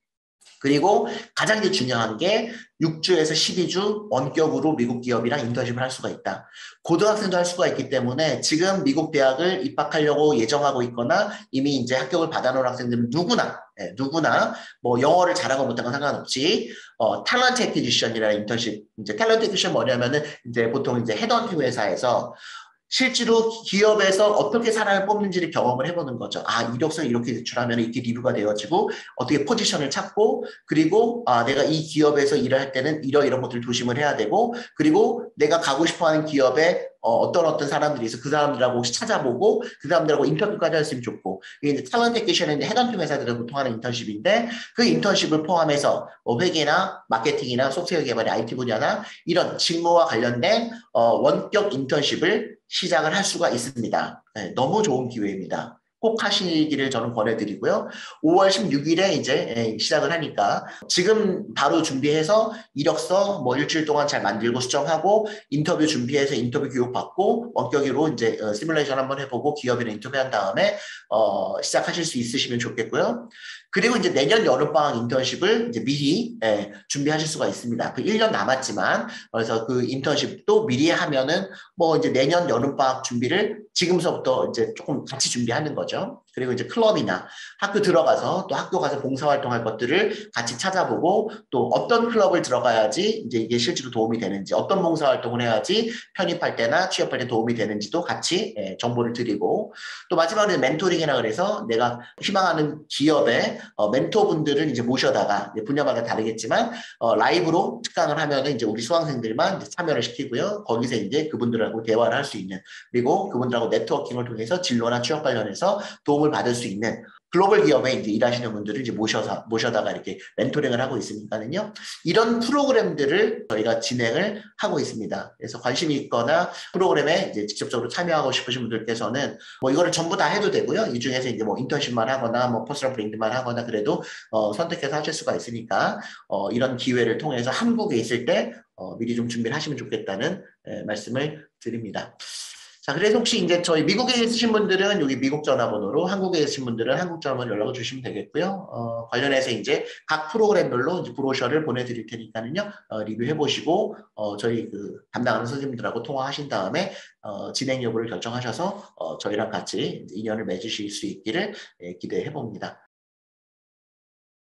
그리고 가장 이제 중요한 게 6주에서 12주 원격으로 미국 기업이랑 인턴십을 할 수가 있다. 고등학생도 할 수가 있기 때문에 지금 미국 대학을 입학하려고 예정하고 있거나 이미 이제 합격을 받아놓은 학생들은 누구나 누구나 뭐 영어를 잘하고 못하건 상관없이 탤런트 애퀴지션이라는 인턴십 이제 탤런트 애퀴지션 뭐냐면은 이제 보통 이제 헤드헌팅 회사에서 실제로 기업에서 어떻게 사람을 뽑는지를 경험을 해보는 거죠. 아, 이력서를 이렇게 제출하면 이렇게 리뷰가 되어지고 어떻게 포지션을 찾고 그리고 아, 내가 이 기업에서 일을 할 때는 이런 것들을 조심을 해야 되고 그리고 내가 가고 싶어하는 기업에 어떤 사람들이 있어 그 사람들하고 혹시 찾아보고 그 사람들하고 인터뷰까지 할 수 있으면 좋고 이게 이제 탤런트 액quisition은 헤드헌팅 회사들이 보통 하는 인턴십인데 그 인턴십을 포함해서 회계나 마케팅이나 소프트웨어 개발의 IT 분야나 이런 직무와 관련된 원격 인턴십을 시작을 할 수가 있습니다. 네, 너무 좋은 기회입니다. 꼭 하시기를 저는 권해드리고요. 5월 16일에 이제 시작을 하니까 지금 바로 준비해서 이력서 뭐 일주일 동안 잘 만들고 수정하고 인터뷰 준비해서 인터뷰 교육 받고 원격으로 이제 시뮬레이션 한번 해보고 기업이랑 인터뷰한 다음에 시작하실 수 있으시면 좋겠고요. 그리고 이제 내년 여름방학 인턴십을 이제 미리 준비하실 수가 있습니다. 그 1년 남았지만 그래서 그 인턴십도 미리 하면은 뭐 이제 내년 여름방학 준비를 지금서부터 이제 조금 같이 준비하는 거죠. 그리고 이제 클럽이나 학교 들어가서 또 학교 가서 봉사활동할 것들을 같이 찾아보고 또 어떤 클럽을 들어가야지 이제 이게 실제로 도움이 되는지 어떤 봉사활동을 해야지 편입할 때나 취업할 때 도움이 되는지도 같이 정보를 드리고 또 마지막으로 멘토링이라 그래서 내가 희망하는 기업의 멘토분들을 이제 모셔다가 분야마다 다르겠지만 라이브로 특강을 하면은 이제 우리 수강생들만 이제 참여를 시키고요. 거기서 이제 그분들하고 대화를 할 수 있는 그리고 그분들하고 네트워킹을 통해서 진로나 취업 관련해서 도움을 받을 수 있는 글로벌 기업에 이제 일하시는 분들을 이제 모셔다가 이렇게 멘토링을 하고 있으니까는요. 이런 프로그램들을 저희가 진행을 하고 있습니다. 그래서 관심이 있거나 프로그램에 이제 직접적으로 참여하고 싶으신 분들께서는 뭐 이거를 전부 다 해도 되고요. 이 중에서 이제 뭐 인턴십만 하거나 뭐 퍼스널 브랜드만 하거나 그래도 선택해서 하실 수가 있으니까 이런 기회를 통해서 한국에 있을 때 미리 좀 준비를 하시면 좋겠다는 말씀을 드립니다. 자, 그래서 혹시 이제 저희 미국에 있으신 분들은 여기 미국 전화번호로 한국에 있으신 분들은 한국 전화번호 연락을 주시면 되겠고요. 관련해서 이제 각 프로그램별로 이제 브로셔를 보내드릴 테니까는요. 리뷰해 보시고 저희 그 담당하는 선생님들하고 통화하신 다음에 진행 여부를 결정하셔서 저희랑 같이 인연을 맺으실 수 있기를 기대해 봅니다.